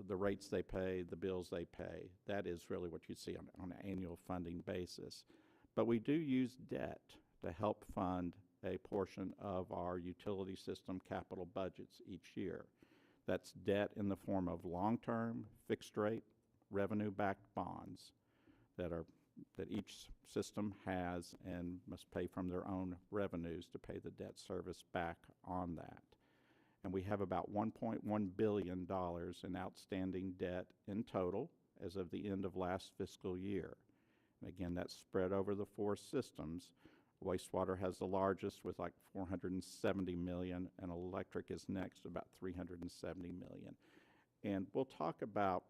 The rates they pay, the bills they pay, that is really what you see on an annual funding basis. But we do use debt to help fund a portion of our utility system capital budgets each year. That's debt in the form of long-term, fixed-rate, revenue-backed bonds that each system has and must pay from their own revenues to pay the debt service back on that. And we have about $1.1 billion in outstanding debt in total as of the end of last fiscal year. And again, that's spread over the 4 systems. Wastewater has the largest with like $470 million, and electric is next, about $370 million. And we'll talk about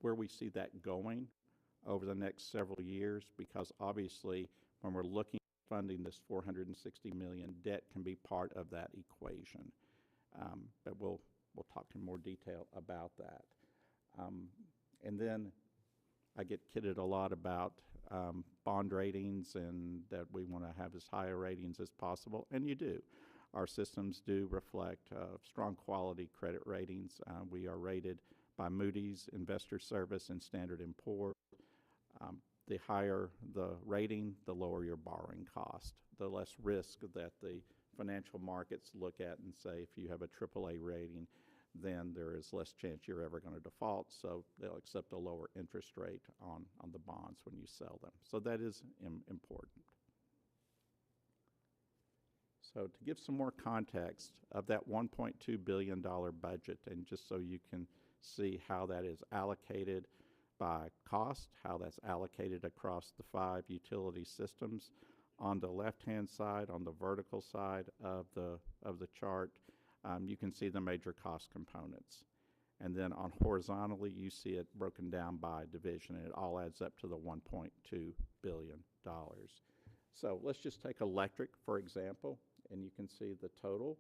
where we see that going over the next several years, because obviously when we're looking at funding this $460 million, debt can be part of that equation. But we'll talk in more detail about that. And then I get kidded a lot about bond ratings and that we want to have as high ratings as possible, and you do. Our systems do reflect strong quality credit ratings. We are rated by Moody's, Investor Service, and Standard & Poor's. The higher the rating, the lower your borrowing cost, the less risk that the financial markets look at and say, if you have a AAA rating, then there is less chance you're ever going to default, so they'll accept a lower interest rate on the bonds when you sell them. So that is important. So to give some more context of that $1.2 billion budget, and just so you can see how that is allocated by cost, how that's allocated across the 5 utility systems. On the left-hand side, on the vertical side of the chart, you can see the major cost components. And then on horizontally, you see it broken down by division, and it all adds up to the $1.2 billion. So let's just take electric, for example, and you can see the total,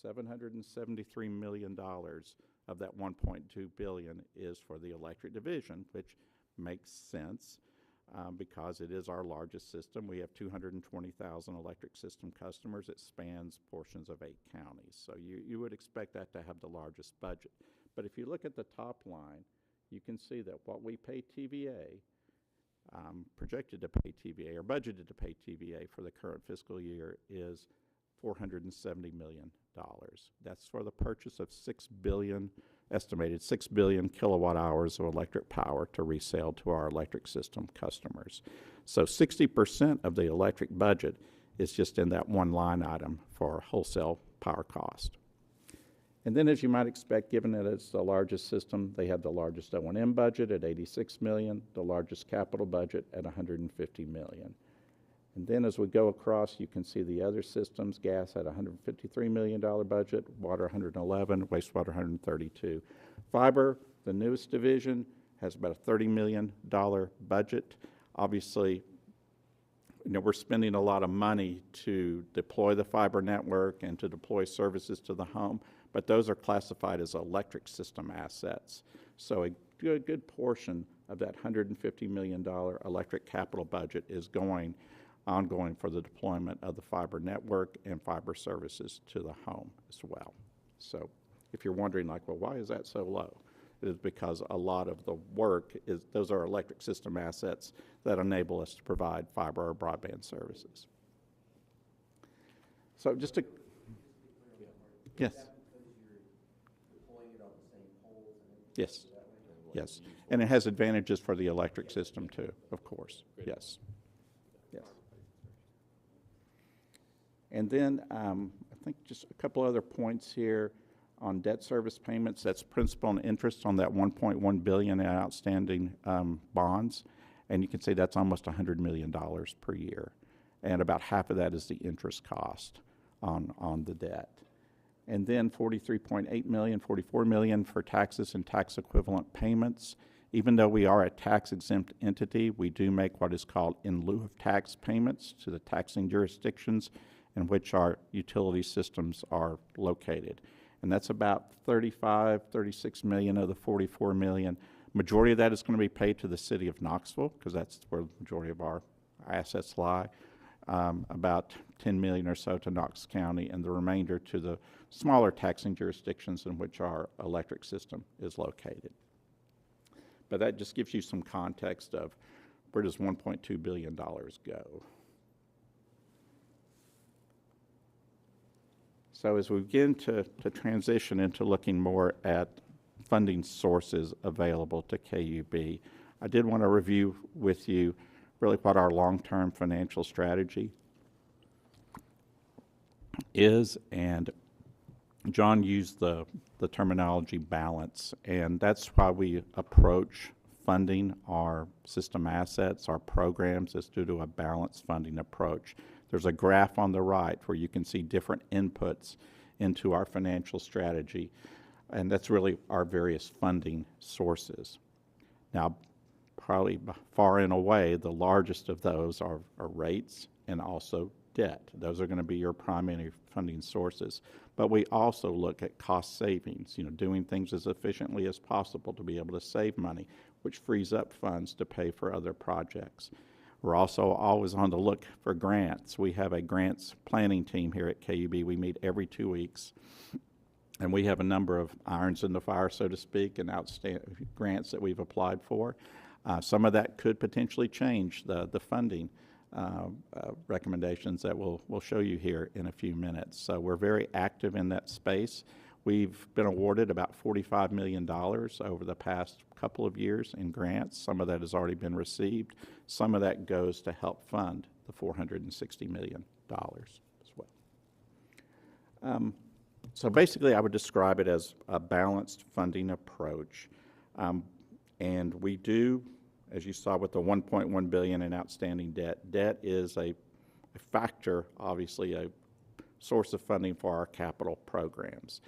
$773 million of that $1.2 billion is for the electric division, which makes sense because it is our largest system. We have 220,000 electric system customers. It spans portions of 8 counties. So you would expect that to have the largest budget. But if you look at the top line, you can see that what we pay TVA, projected to pay TVA, or budgeted to pay TVA for the current fiscal year is $470 million. That's for the purchase of estimated 6 billion kilowatt hours of electric power to resale to our electric system customers. So 60% of the electric budget is just in that one line item for wholesale power cost. And then, as you might expect, given that it's the largest system, they have the largest O&M budget at $86 million, the largest capital budget at $150 million. And then as we go across, you can see the other systems. Gas had a $153 million budget, water $111, wastewater $132. Fiber, the newest division, has about a $30 million budget. Obviously, we're spending a lot of money to deploy the fiber network and to deploy services to the home, but those are classified as electric system assets. So a good portion of that $150 million electric capital budget is ongoing for the deployment of the fiber network and fiber services to the home as well. So if you're wondering, like, well, why is that so low? It is because a lot of the work those are electric system assets that enable us to provide fiber or broadband services. So just to, yes. Yes. Yes. And it has advantages for the electric system too, of course. Yes. Yes. And then I think just a couple other points here. on debt service payments. That's principal and interest on that $1.1 billion in outstanding bonds. And you can see that's almost $100 million per year. And about half of that is the interest cost on the debt. And then 43.8 million, 44 million for taxes and tax equivalent payments. Even though we are a tax exempt entity, we do make what is called in lieu of tax payments to the taxing jurisdictions in which our utility systems are located. And that's about 36 million of the 44 million. Majority of that is going to be paid to the city of Knoxville, because that's where the majority of our assets lie. About 10 million or so to Knox County, and the remainder to the smaller taxing jurisdictions in which our electric system is located. But that just gives you some context of where does $1.2 billion go. So as we begin to transition into looking more at funding sources available to KUB, I did want to review with you really what our long-term financial strategy is, and John used the terminology balance, and that's why we approach funding our system assets, our programs, is due to a balanced funding approach. There's a graph on the right where you can see different inputs into our financial strategy, and that's really our various funding sources. Now, probably far and away, the largest of those are rates and also debt. Those are going to be your primary funding sources. But we also look at cost savings, doing things as efficiently as possible to be able to save money, which frees up funds to pay for other projects. We're also always on the look for grants. We have a grants planning team here at KUB. We meet every 2 weeks. And we have a number of irons in the fire, so to speak, and outstanding grants that we've applied for. Some of that could potentially change the funding recommendations that we'll show you here in a few minutes. So we're very active in that space. We've been awarded about $45 million over the past couple of years in grants. Some of that has already been received. Some of that goes to help fund the $460 million as well. So basically, I would describe it as a balanced funding approach. And we do, as you saw with the $1.1 billion in outstanding debt, debt is a factor, obviously a source of funding for our capital programs.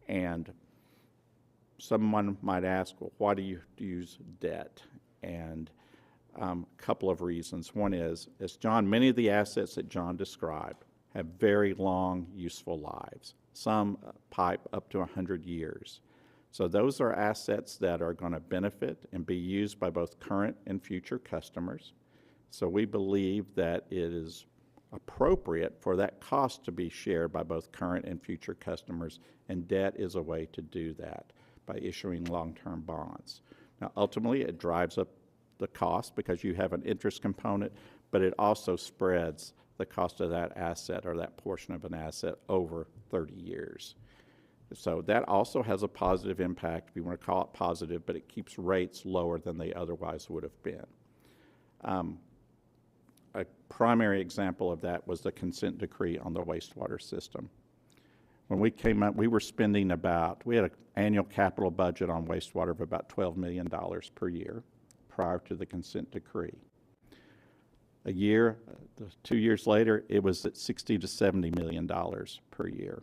And someone might ask, well, why do you use debt? And a couple of reasons. One is, as many of the assets that John described have very long, useful lives. Some pipe up to 100 years. So those are assets that are going to benefit and be used by both current and future customers. So we believe that it is appropriate for that cost to be shared by both current and future customers, and debt is a way to do that by issuing long-term bonds. Now, ultimately, it drives up the cost because you have an interest component, but it also spreads the cost of that asset or that portion of an asset over 30 years. So that also has a positive impact, if you want to call it positive, but it keeps rates lower than they otherwise would have been. A primary example of that was the consent decree on the wastewater system. When we came up, we were spending we had an annual capital budget on wastewater of about $12 million per year prior to the consent decree. 2 years later, it was at $60 to $70 million per year.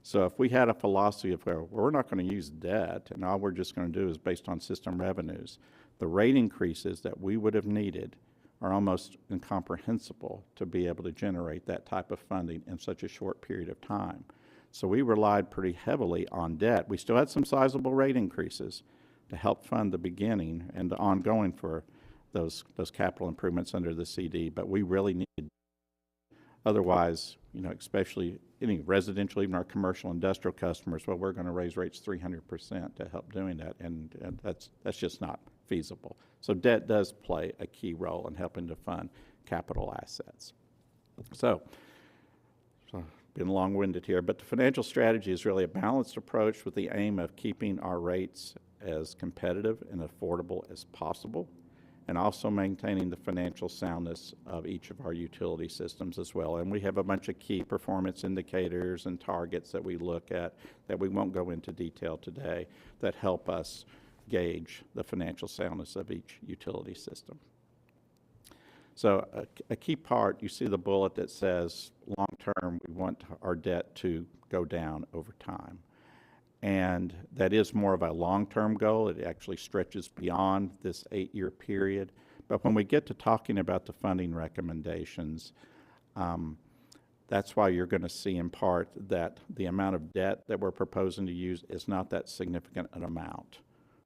So if we had a philosophy of, well, we're not going to use debt, and all we're just going to do is based on system revenues, the rate increases that we would have needed are almost incomprehensible to be able to generate that type of funding in such a short period of time. So we relied pretty heavily on debt. We still had some sizable rate increases to help fund the beginning and the ongoing for those capital improvements under the CD, but we really needed. Otherwise, especially any residential, even our commercial industrial customers, well, we're going to raise rates 300% to help doing that, and that's just not feasible. So debt does play a key role in helping to fund capital assets. So been long-winded here, but the financial strategy is really a balanced approach with the aim of keeping our rates as competitive and affordable as possible. and also maintaining the financial soundness of each of our utility systems as well. And we have a bunch of key performance indicators and targets that we look at that we won't go into detail today that help us gauge the financial soundness of each utility system. So a key part, you see the bullet that says long-term, we want our debt to go down over time. And that is more of a long-term goal. It actually stretches beyond this 8-year period. But when we get to talking about the funding recommendations, that's why you're going to see in part that the amount of debt that we're proposing to use is not that significant an amount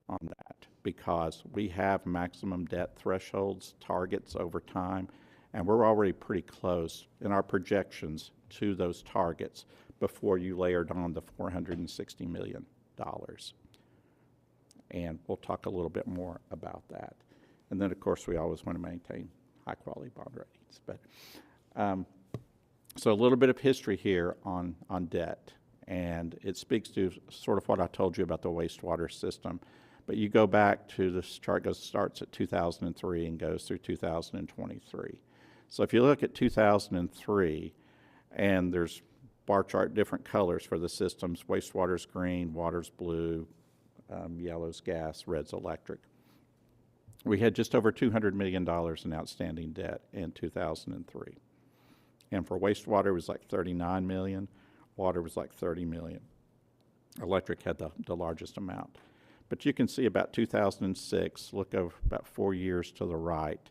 on that, because we have maximum debt thresholds, targets over time, and we're already pretty close in our projections to those targets before you layered on the $460 million. And we'll talk a little bit more about that. And then, of course, we always want to maintain high-quality bond ratings. But so a little bit of history here on debt, and it speaks to sort of what I told you about the wastewater system. But you go back to this chart, starts at 2003 and goes through 2023. So if you look at 2003, and there's bar chart, different colors for the systems. Wastewater's green, water's blue, yellow's gas, red's electric. We had just over $200 million in outstanding debt in 2003. And for wastewater, it was like $39 million. Water was like $30 million. Electric had the largest amount. But you can see about 2006, look over about 4 years to the right,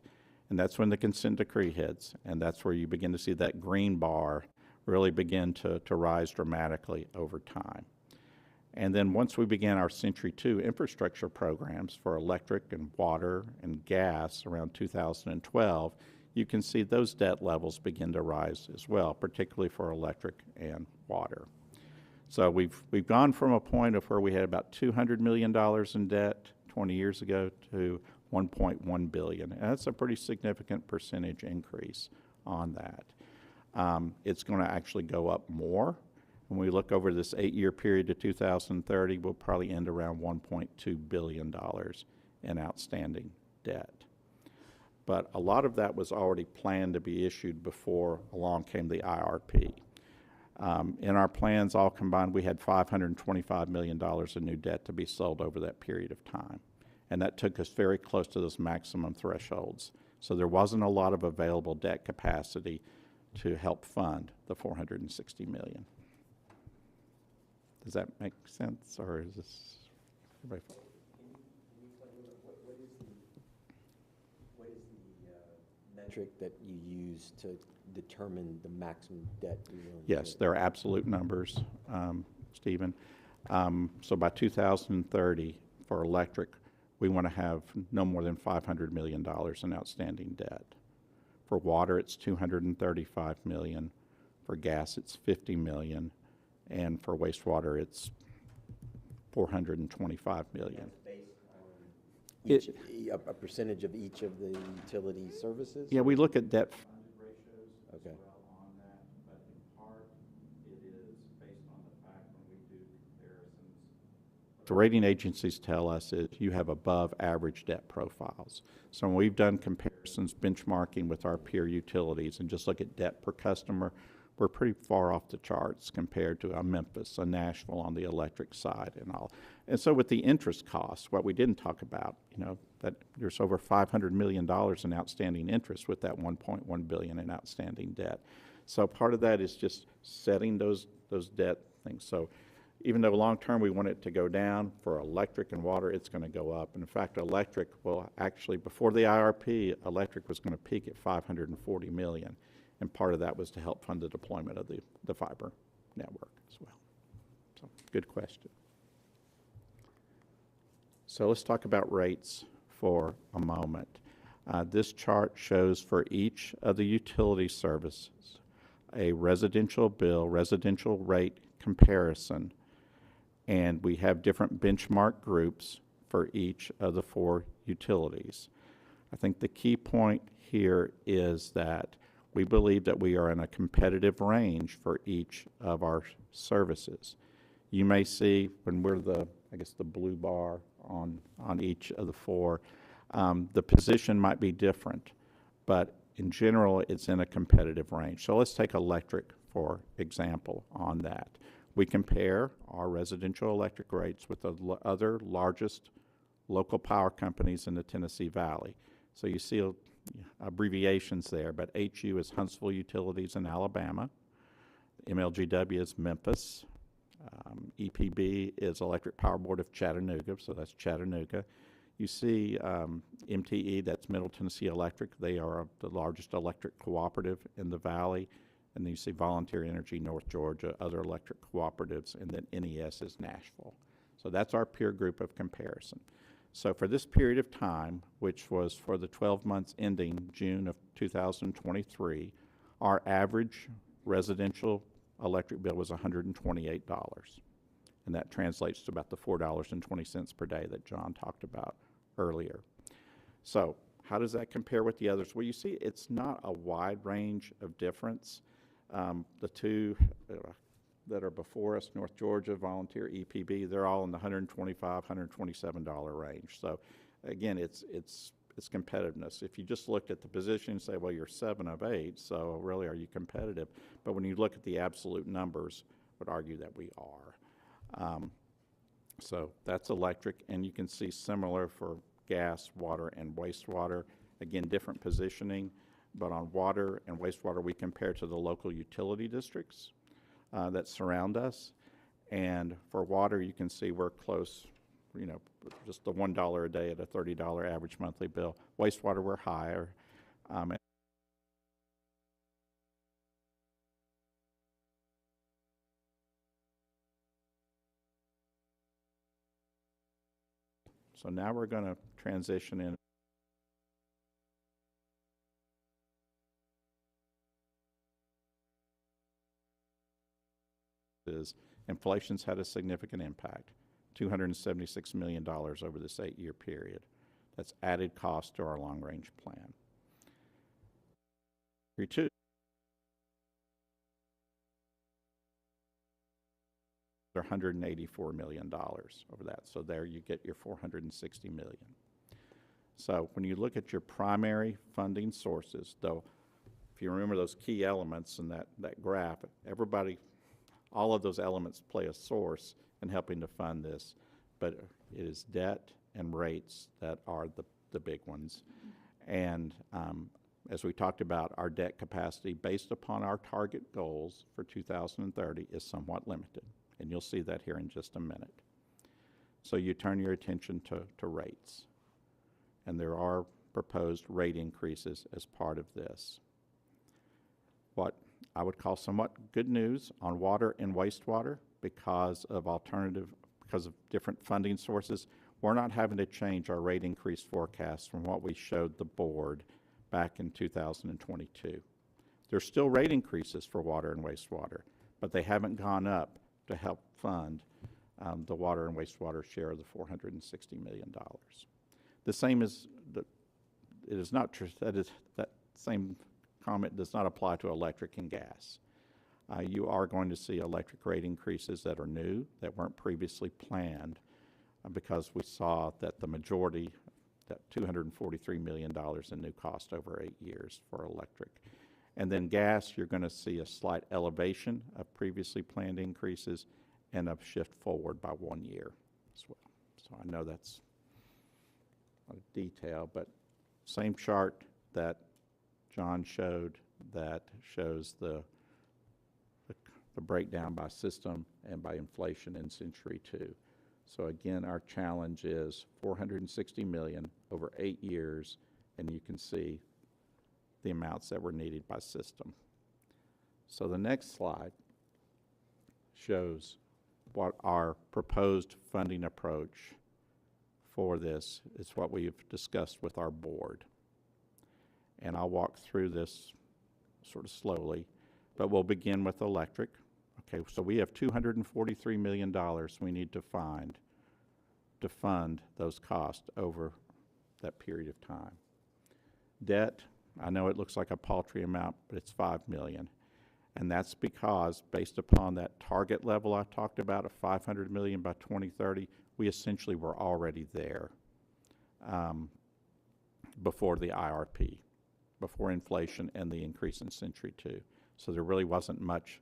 and that's when the consent decree hits, and that's where you begin to see that green bar really begin to rise dramatically over time. And then once we began our Century 2 infrastructure programs for electric and water and gas around 2012, you can see those debt levels begin to rise as well, particularly for electric and water. So we've gone from a point of where we had about $200 million in debt 20 years ago to $1.1 billion. And that's a pretty significant percentage increase on that. It's going to actually go up more. When we look over this 8-year period to 2030, we'll probably end around $1.2 billion in outstanding debt. But a lot of that was already planned to be issued before along came the IRP. In our plans, all combined, we had $525 million in new debt to be sold over that period of time. And that took us very close to those maximum thresholds. So there wasn't a lot of available debt capacity to help fund the $460 million. Does that make sense, or is this everybody? What is the metric that you use to determine the maximum debt you're willing to Yes, they're absolute numbers, Stephen. So by 2030, for electric, we want to have no more than $500 million in outstanding debt. For water, it's $235 million. For gas, it's $50 million. And for wastewater, it's $425 million. Based on a percentage of each of the utility services? Yeah, we look at debt. Ratios as well on that, but in part, it is based on the fact when we do comparisons. What the rating agencies tell us is you have above average debt profiles. So when we've done comparisons, benchmarking with our peer utilities, and just look at debt per customer, we're pretty far off the charts compared to a Memphis, a Nashville on the electric side and all. And so with the interest costs, what we didn't talk about, that there's over $500 million in outstanding interest with that $1.1 billion in outstanding debt. So part of that is just setting those debt things. So even though long-term we want it to go down, for electric and water, it's going to go up. And in fact, electric will actually, before the IRP, electric was going to peak at $540 million. And part of that was to help fund the deployment of the fiber network as well. So, good question. So let's talk about rates for a moment. This chart shows for each of the utility services a residential rate comparison, and we have different benchmark groups for each of the 4 utilities. I think the key point here is that we believe that we are in a competitive range for each of our services. You may see when we're the blue bar on each of the 4, The position might be different, but in general, it's in a competitive range. So let's take electric, for example, on that. We compare our residential electric rates with the other largest local power companies in the Tennessee Valley. So you see abbreviations there, but HU is Huntsville Utilities in Alabama. MLGW is Memphis. EPB is Electric Power Board of Chattanooga, so that's Chattanooga. You see MTE, that's Middle Tennessee Electric. They are the largest electric cooperative in the valley. And then you see Volunteer Energy, North Georgia, other electric cooperatives, and then NES is Nashville. So that's our peer group of comparison. So for this period of time, which was for the 12 months ending June of 2023, our average residential electric bill was $128. And that translates to about the $4.20 per day that John talked about earlier. So how does that compare with the others? Well, you see, it's not a wide range of difference. The two that are before us, North Georgia, Volunteer, EPB, they're all in the $125, $127 range. So again, it's competitiveness. If you just looked at the position and say, well, you're 7 of 8, so really are you competitive? But when you look at the absolute numbers, I would argue that we are. So that's electric, and you can see similar for gas, water, and wastewater. Again, different positioning, but on water and wastewater, we compare to the local utility districts that surround us. And for water, you can see we're close, you know, just the $1 a day at a $30 average monthly bill. Wastewater, we're higher. So now we're going to transition in. Inflation's had a significant impact, $276 million over this 8-year period. That's added cost to our long-range plan. Year 2. $184 million over that. So there you get your $460 million. So when you look at your primary funding sources, though, if you remember those key elements in that graph, all of those elements play a source in helping to fund this, but it is debt and rates that are the big ones. And as we talked about, our debt capacity based upon our target goals for 2030 is somewhat limited. And you'll see that here in just a minute. So you turn your attention to rates. And there are proposed rate increases as part of this. What I would call somewhat good news on water and wastewater because of different funding sources, we're not having to change our rate increase forecast from what we showed the board back in 2022. There's still rate increases for water and wastewater, but they haven't gone up to help fund the water and wastewater share of the $460 million. The same is, it is not true, that same comment does not apply to electric and gas. You are going to see electric rate increases that are new, that weren't previously planned, because we saw that the majority, that $243 million in new cost over 8 years for electric. And then gas, you're going to see a slight elevation of previously planned increases and a shift forward by 1 year as well. So I know that's a detail, but same chart that John showed that shows the breakdown by system and by inflation in Century 2. So again, our challenge is $460 million over 8 years, and you can see the amounts that were needed by system. So the next slide shows what our proposed funding approach for this is, what we've discussed with our board. And I'll walk through this sort of slowly, but we'll begin with electric. Okay, so we have $243 million we need to find to fund those costs over that period of time. Debt, I know it looks like a paltry amount, but it's $5 million. And that's because, based upon that target level I talked about of $500 million by 2030, we essentially were already there. before the IRP, before inflation and the increase in Century 2. So there really wasn't much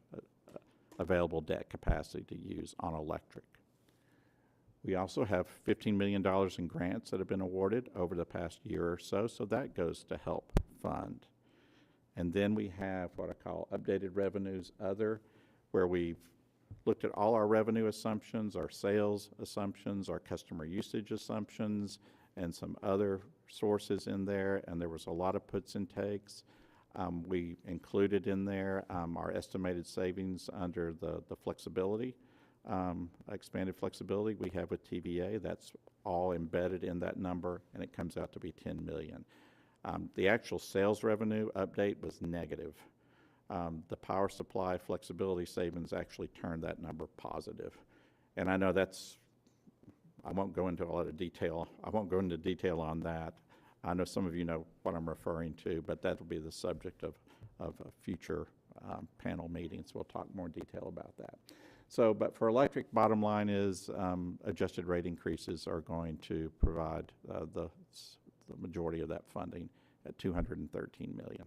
available debt capacity to use on electric. We also have $15 million in grants that have been awarded over the past year or so, so that goes to help fund. And then we have what I call updated revenues other, where we've looked at all our revenue assumptions, our sales assumptions, our customer usage assumptions, and some other sources in there, and there was a lot of puts and takes. We included in there our estimated savings under the flexibility, expanded flexibility we have with TVA. That's all embedded in that number, and it comes out to be $10 million. The actual sales revenue update was negative. The power supply flexibility savings actually turned that number positive. And I know I won't go into a lot of detail. I won't go into detail on that. I know some of you know what I'm referring to, but that will be the subject of future panel meetings. We'll talk more detail about that. So, but for electric, bottom line is adjusted rate increases are going to provide the majority of that funding at $213 million.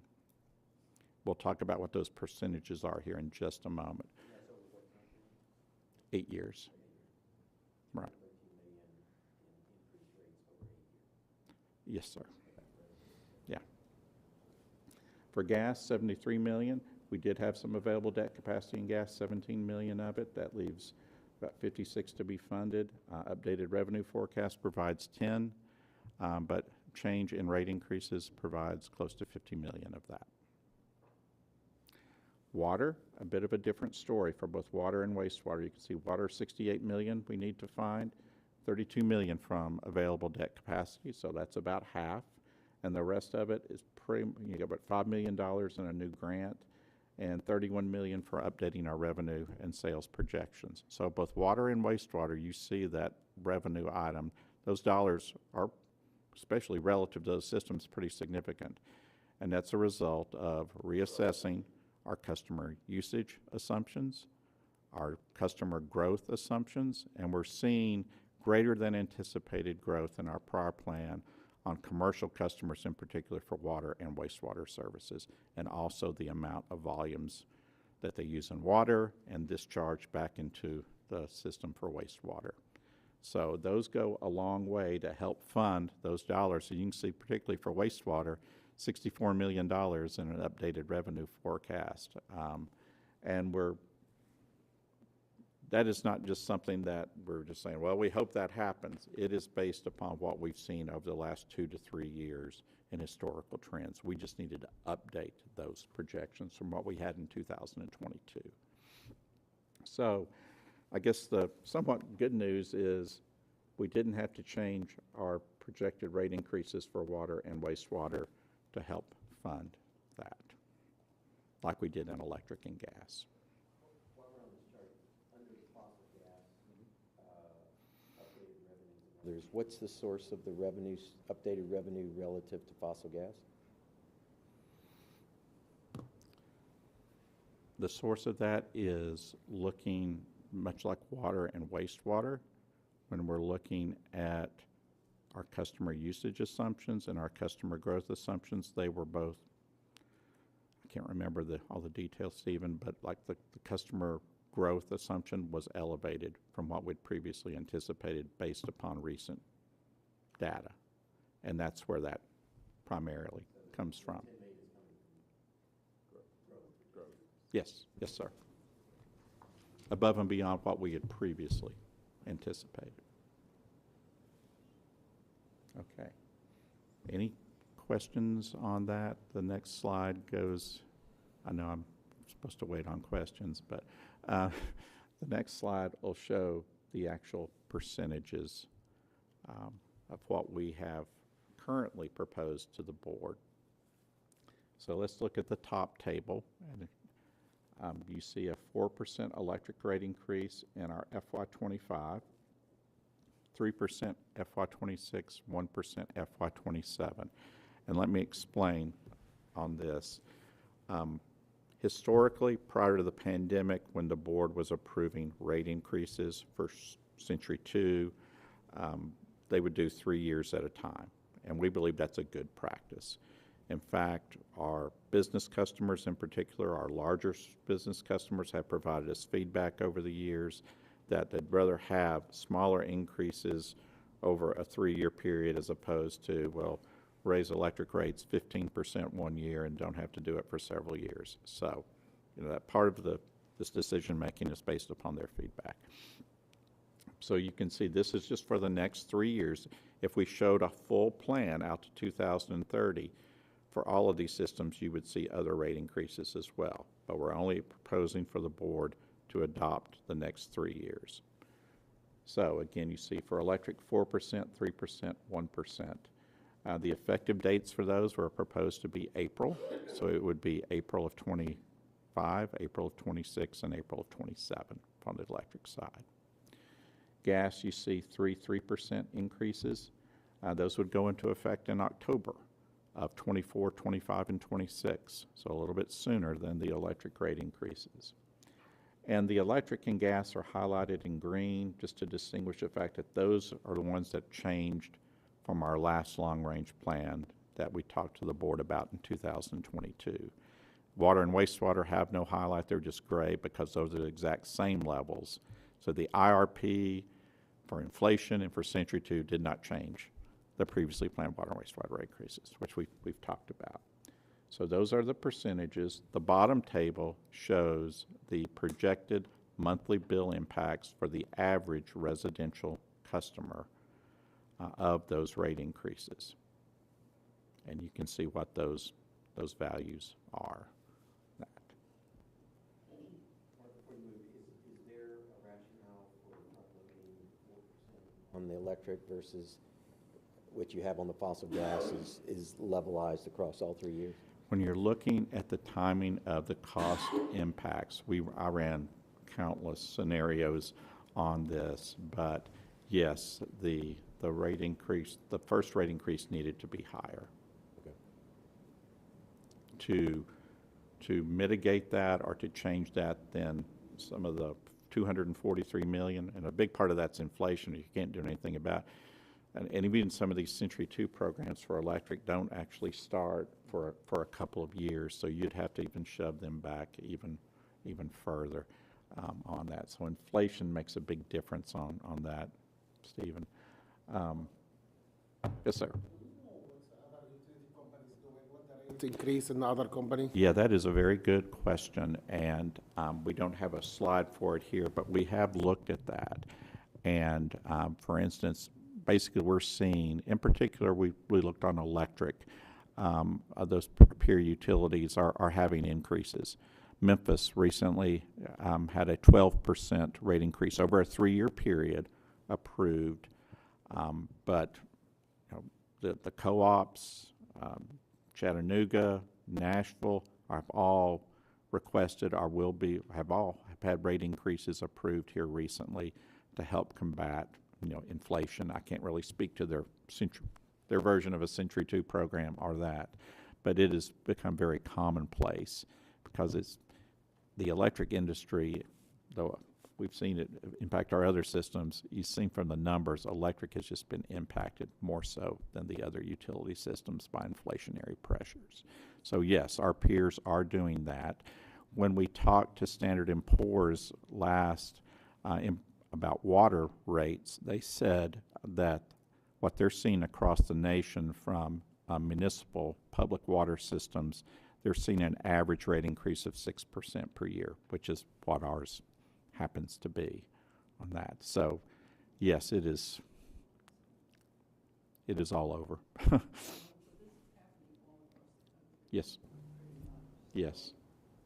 We'll talk about what those percentages are here in just a moment. 8 years. Right. Yes, sir. Yeah. For gas, $73 million. We did have some available debt capacity in gas, $17 million of it. That leaves about $56 to be funded. Updated revenue forecast provides 10, but change in rate increases provides close to $50 million of that. Water, a bit of a different story for both water and wastewater. You can see water, $68 million we need to find, $32 million from available debt capacity, so that's about half. And the rest of it is you got about $5 million in a new grant and $31 million for updating our revenue and sales projections. So both water and wastewater, you see that revenue item. Those dollars are, especially relative to those systems, pretty significant. And that's a result of reassessing our customer usage assumptions, our customer growth assumptions, and we're seeing greater than anticipated growth in our prior plan on commercial customers, in particular for water and wastewater services, and also the amount of volumes that they use in water and discharge back into the system for wastewater. So those go a long way to help fund those dollars. So you can see, particularly for wastewater, $64 million in an updated revenue forecast. And that is not just something that we're just saying, well, we hope that happens. It is based upon what we've seen over the last 2 to 3 years in historical trends. We just needed to update those projections from what we had in 2022. So I guess the somewhat good news is we didn't have to change our projected rate increases for water and wastewater to help fund that, like we did in electric and gas. While we're on this chart, under the fossil gas, updated revenues, what's the source of the revenues, updated revenue relative to fossil gas? The source of that is looking much like water and wastewater. When we're looking at our customer usage assumptions and our customer growth assumptions, they were both, I can't remember all the details, Stephen, but like the customer growth assumption was elevated from what we'd previously anticipated based upon recent data. And that's where that primarily comes from. Yes, yes, sir. Above and beyond what we had previously anticipated. Okay. Any questions on that? The next slide goes, I know I'm supposed to wait on questions, but the next slide will show the actual percentages of what we have currently proposed to the board. So let's look at the top table. And you see a 4% electric rate increase in our FY25, 3% FY26, 1% FY27. And let me explain on this. Historically, prior to the pandemic, when the board was approving rate increases for Century 2, they would do 3 years at a time. and we believe that's a good practice. In fact, our business customers in particular, our larger business customers, have provided us feedback over the years that they'd rather have smaller increases over a 3-year period as opposed to, well, raise electric rates 15% one year and don't have to do it for several years. So, that part of this decision-making is based upon their feedback. So you can see this is just for the next 3 years. If we showed a full plan out to 2030, for all of these systems, you would see other rate increases as well. But we're only proposing for the board to adopt the next 3 years. So again, you see for electric 4%, 3%, 1%. The effective dates for those were proposed to be April. So it would be April of 25, April of 26, and April of 27 on the electric side. Gas, you see 3% increases. Those would go into effect in October of 24, 25, and 26, so a little bit sooner than the electric rate increases. And the electric and gas are highlighted in green just to distinguish the fact that those are the ones that changed from our last long-range plan that we talked to the board about in 2022. Water and wastewater have no highlight, they're just gray because those are the exact same levels. So the IRP for inflation and for Century 2 did not change the previously planned water and wastewater rate increases, which we've talked about. So those are the percentages. The bottom table shows the projected monthly bill impacts for the average residential customer of those rate increases. And you can see what those values are. Is there a rationale for limiting 4% on the electric versus what you have on the fossil gas is levelized across all 3 years? When you're looking at the timing of the cost impacts, I ran countless scenarios on this, but yes, the rate increase, the first rate increase needed to be higher. Okay. To mitigate that or to change that, then some of the $243 million, and a big part of that's inflation you can't do anything about. And even some of these Century 2 programs for electric don't actually start for a couple of years, so you'd have to even shove them back even further on that. So inflation makes a big difference on that, Stephen. Yes, sir. Increase in other companies? Yeah, that is a very good question, and we don't have a slide for it here, but we have looked at that. And for instance, basically we're seeing, in particular, we looked on electric, those peer utilities are having increases. Memphis recently had a 12% rate increase over a 3-year period approved, but the co-ops, Chattanooga, Nashville have all requested or have had rate increases approved here recently to help combat inflation. I can't really speak to their version of a Century 2 program or that, but it has become very commonplace because it's the electric industry, though we've seen it impact our other systems. You've seen from the numbers, electric has just been impacted more so than the other utility systems by inflationary pressures. So yes, our peers are doing that. When we talked to Standard & Poor's last about water rates, they said that what they're seeing across the nation from municipal public water systems, they're seeing an average rate increase of 6% per year, which is what ours happens to be on that. So yes, it is all over. Yes. Yes.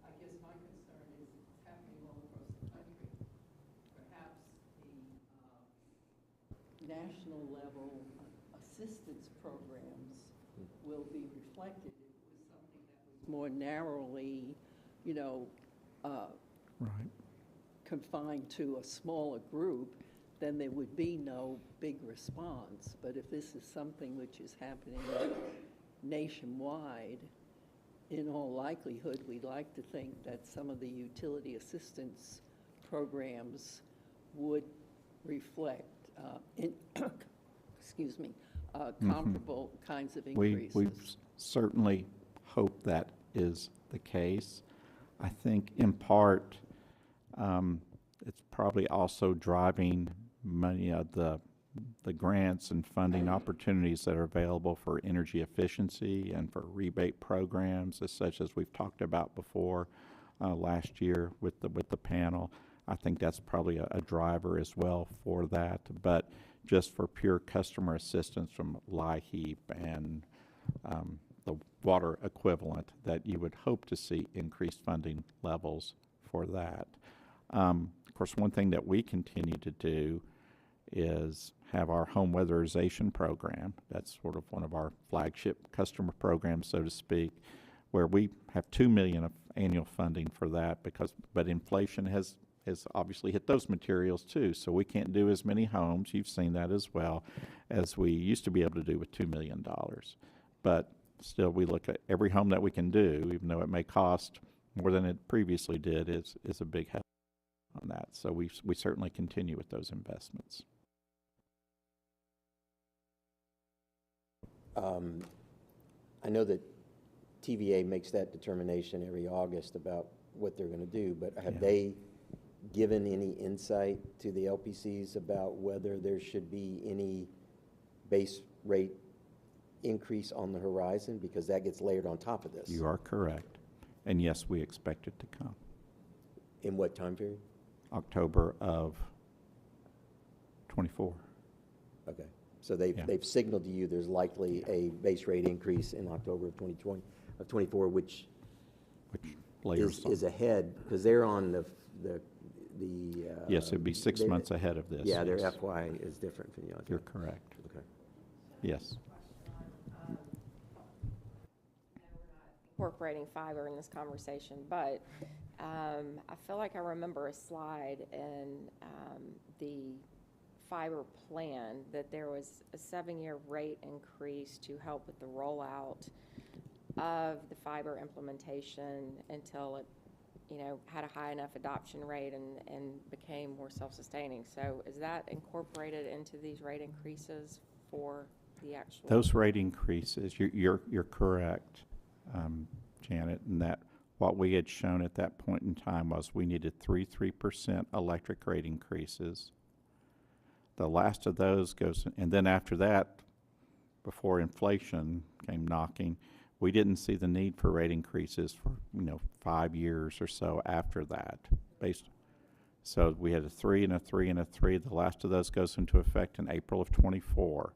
I guess my concern is it's happening all across the country. Perhaps the national level assistance programs will be reflected if it was something that was more narrowly, Right. confined to a smaller group, then there would be no big response. But if this is something which is happening nationwide, in all likelihood, we'd like to think that some of the utility assistance programs would reflect, excuse me, comparable kinds of increases. We certainly hope that is the case. I think in part, it's probably also driving many of the grants and funding opportunities that are available for energy efficiency and for rebate programs, such as we've talked about before last year with the panel. I think that's probably a driver as well for that. But just for pure customer assistance from LIHEAP and the water equivalent, that you would hope to see increased funding levels for that. Of course, one thing that we continue to do is have our home weatherization program. That's sort of one of our flagship customer programs, so to speak, where we have $2 million of annual funding for that but inflation has obviously hit those materials too, so we can't do as many homes, you've seen that as well, as we used to be able to do with $2 million. But still, we look at every home that we can do, even though it may cost more than it previously did, is a big help on that. So we certainly continue with those investments. I know that TVA makes that determination every August about what they're going to do, but have they given any insight to the LPCs about whether there should be any base rate increase on the horizon? Because that gets layered on top of this. You are correct. And yes, we expect it to come. In what time period? October of 24. Okay. So they've signaled to you there's likely a base rate increase in October of 24, which is ahead, because they're on the yes, it'd be 6 months ahead of this. Yeah, their yes. FY is different from yours. You're correct. Okay. Yes. Incorporating fiber in this conversation, but I feel like I remember a slide in the fiber plan that there was a 7-year rate increase to help with the rollout of the fiber implementation until it, had a high enough adoption rate and became more self-sustaining. So is that incorporated into these rate increases for the actual? Those rate increases, you're correct, Janet, and that what we had shown at that point in time was we needed 3% electric rate increases. The last of those goes, and then after that, before inflation came knocking, we didn't see the need for rate increases for 5 years or so after that. So we had a 3 and a 3 and a 3. The last of those goes into effect in April of 24.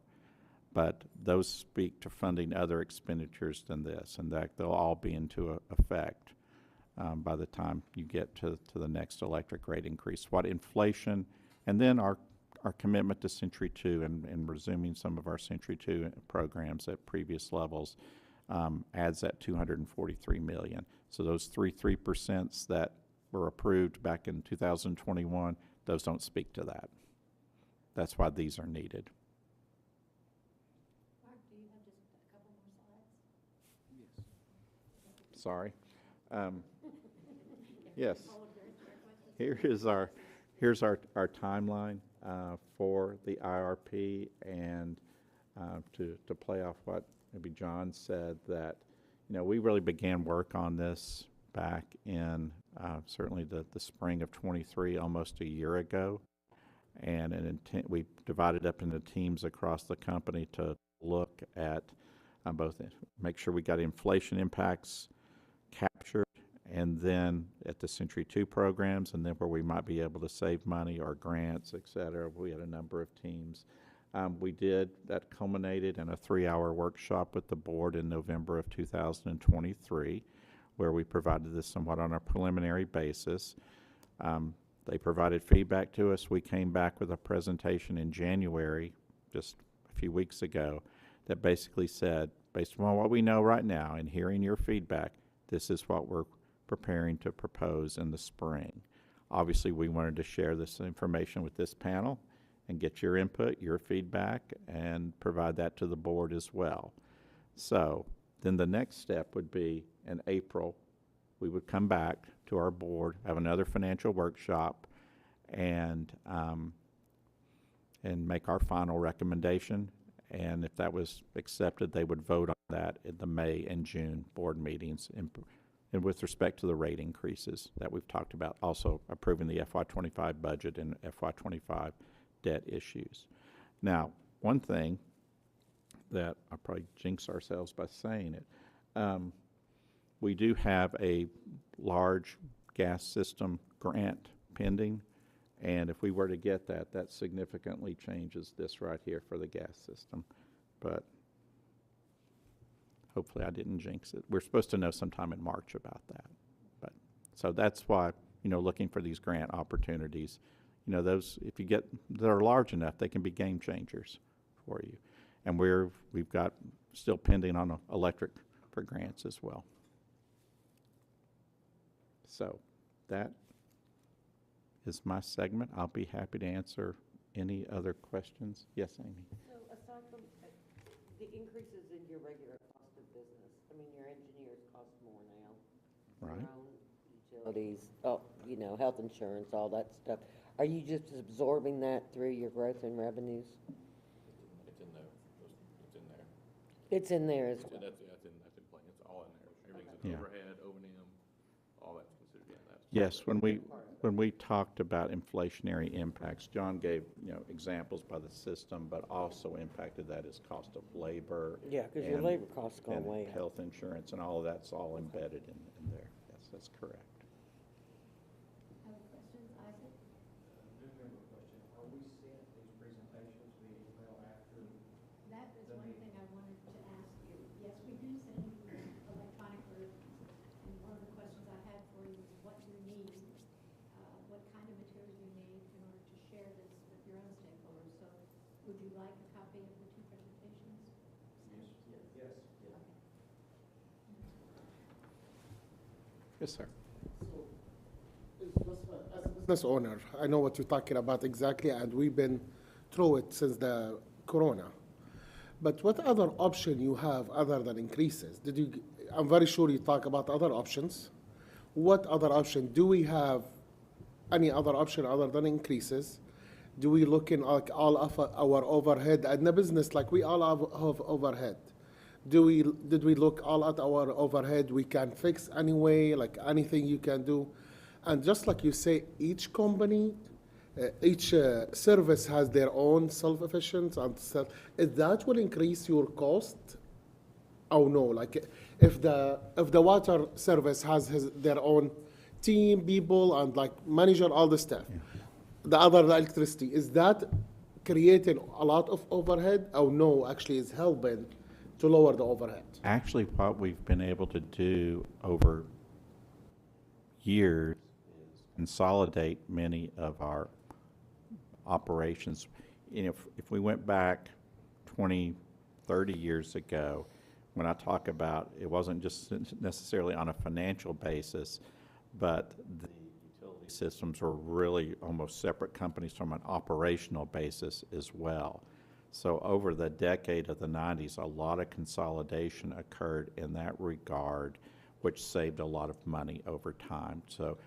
But those speak to funding other expenditures than this, and that they'll all be into effect by the time you get to the next electric rate increase. What inflation, and then our commitment to Century 2 and resuming some of our Century 2 programs at previous levels adds that $243 million. So those 3% that were approved back in 2021, those don't speak to that. That's why these are needed. Mark, do you have just a couple more slides? Yes. Sorry. Yes. Here's our timeline for the IRP, and to play off what maybe John said, that we really began work on this back in certainly the spring of 23, almost a year ago, and we divided up into teams across the company to look at both, make sure we got inflation impacts captured, and then at the Century 2 programs, and then where we might be able to save money or grants, et cetera. We had a number of teams. That culminated in a 3-hour workshop with the board in November of 2023, where we provided this somewhat on a preliminary basis. They provided feedback to us. We came back with a presentation in January, just a few weeks ago, that basically said, based on what we know right now and hearing your feedback, this is what we're preparing to propose in the spring. Obviously, we wanted to share this information with this panel and get your input, your feedback, and provide that to the board as well. So then the next step would be in April, we would come back to our board, have another financial workshop, and make our final recommendation. And if that was accepted, they would vote on that at the May and June board meetings. And with respect to the rate increases that we've talked about, also approving the FY25 budget and FY25 debt issues. Now, one thing that I'll probably jinx ourselves by saying it, we do have a large gas system grant pending, and if we were to get that, that significantly changes this right here for the gas system. But hopefully I didn't jinx it. We're supposed to know sometime in March about that. But so that's why, looking for these grant opportunities, those, if you get, they're large enough, they can be game changers for you. And we've got still pending on electric for grants as well. So that is my segment. I'll be happy to answer any other questions. Yes, Amy? So aside from the increases in your regular cost of business, I mean, your engineers cost more now. Right. Your own utilities, health insurance, all that stuff. Are you just absorbing that through your growth in revenues? It's in there. It's in there. It's in there as well. That's in play. It's all in there. Everything's Yeah. overhead, O&M, all that's considered in that. Yes, when we talked about inflationary impacts, John gave, examples by the system, but also impacted that is cost of labor. Yeah, because your labor costs go and way up. health insurance and all of that's all embedded in there. Yes, that's correct. Other questions, Isaac? New member question. Are we sent these presentations via email after? That is one thing I wanted to ask you. Yes, we do send you electronic versions. And one of the questions I had for you is what you need, what kind of materials you need in order to share this with your own stakeholders. So would you like a copy of the two presentations? Yes. Yes, sir. As a business owner, I know what you're talking about exactly, and we've been through it since the corona. But what other option you have other than increases? I'm very sure you talk about other options. What other option? Do we have any other option other than increases? Do we look in like all of our overhead? In the business, like we all have overhead. Did we look all at our overhead? We can fix anyway, like anything you can do. And just like you say, each company, each service has their own self-efficient, and that will increase your cost. Oh no, like if the water service has their own team, people, and like manager, all the stuff. Yeah. The electricity, is that creating a lot of overhead? Oh no, actually it's helping to lower the overhead. Actually, what we've been able to do over years is consolidate many of our operations. If we went back 20, 30 years ago, when I talk about, it wasn't just necessarily on a financial basis, but the utility systems were really almost separate companies from an operational basis as well. So over the decade of the 90s, a lot of consolidation occurred in that regard, which saved a lot of money over time. So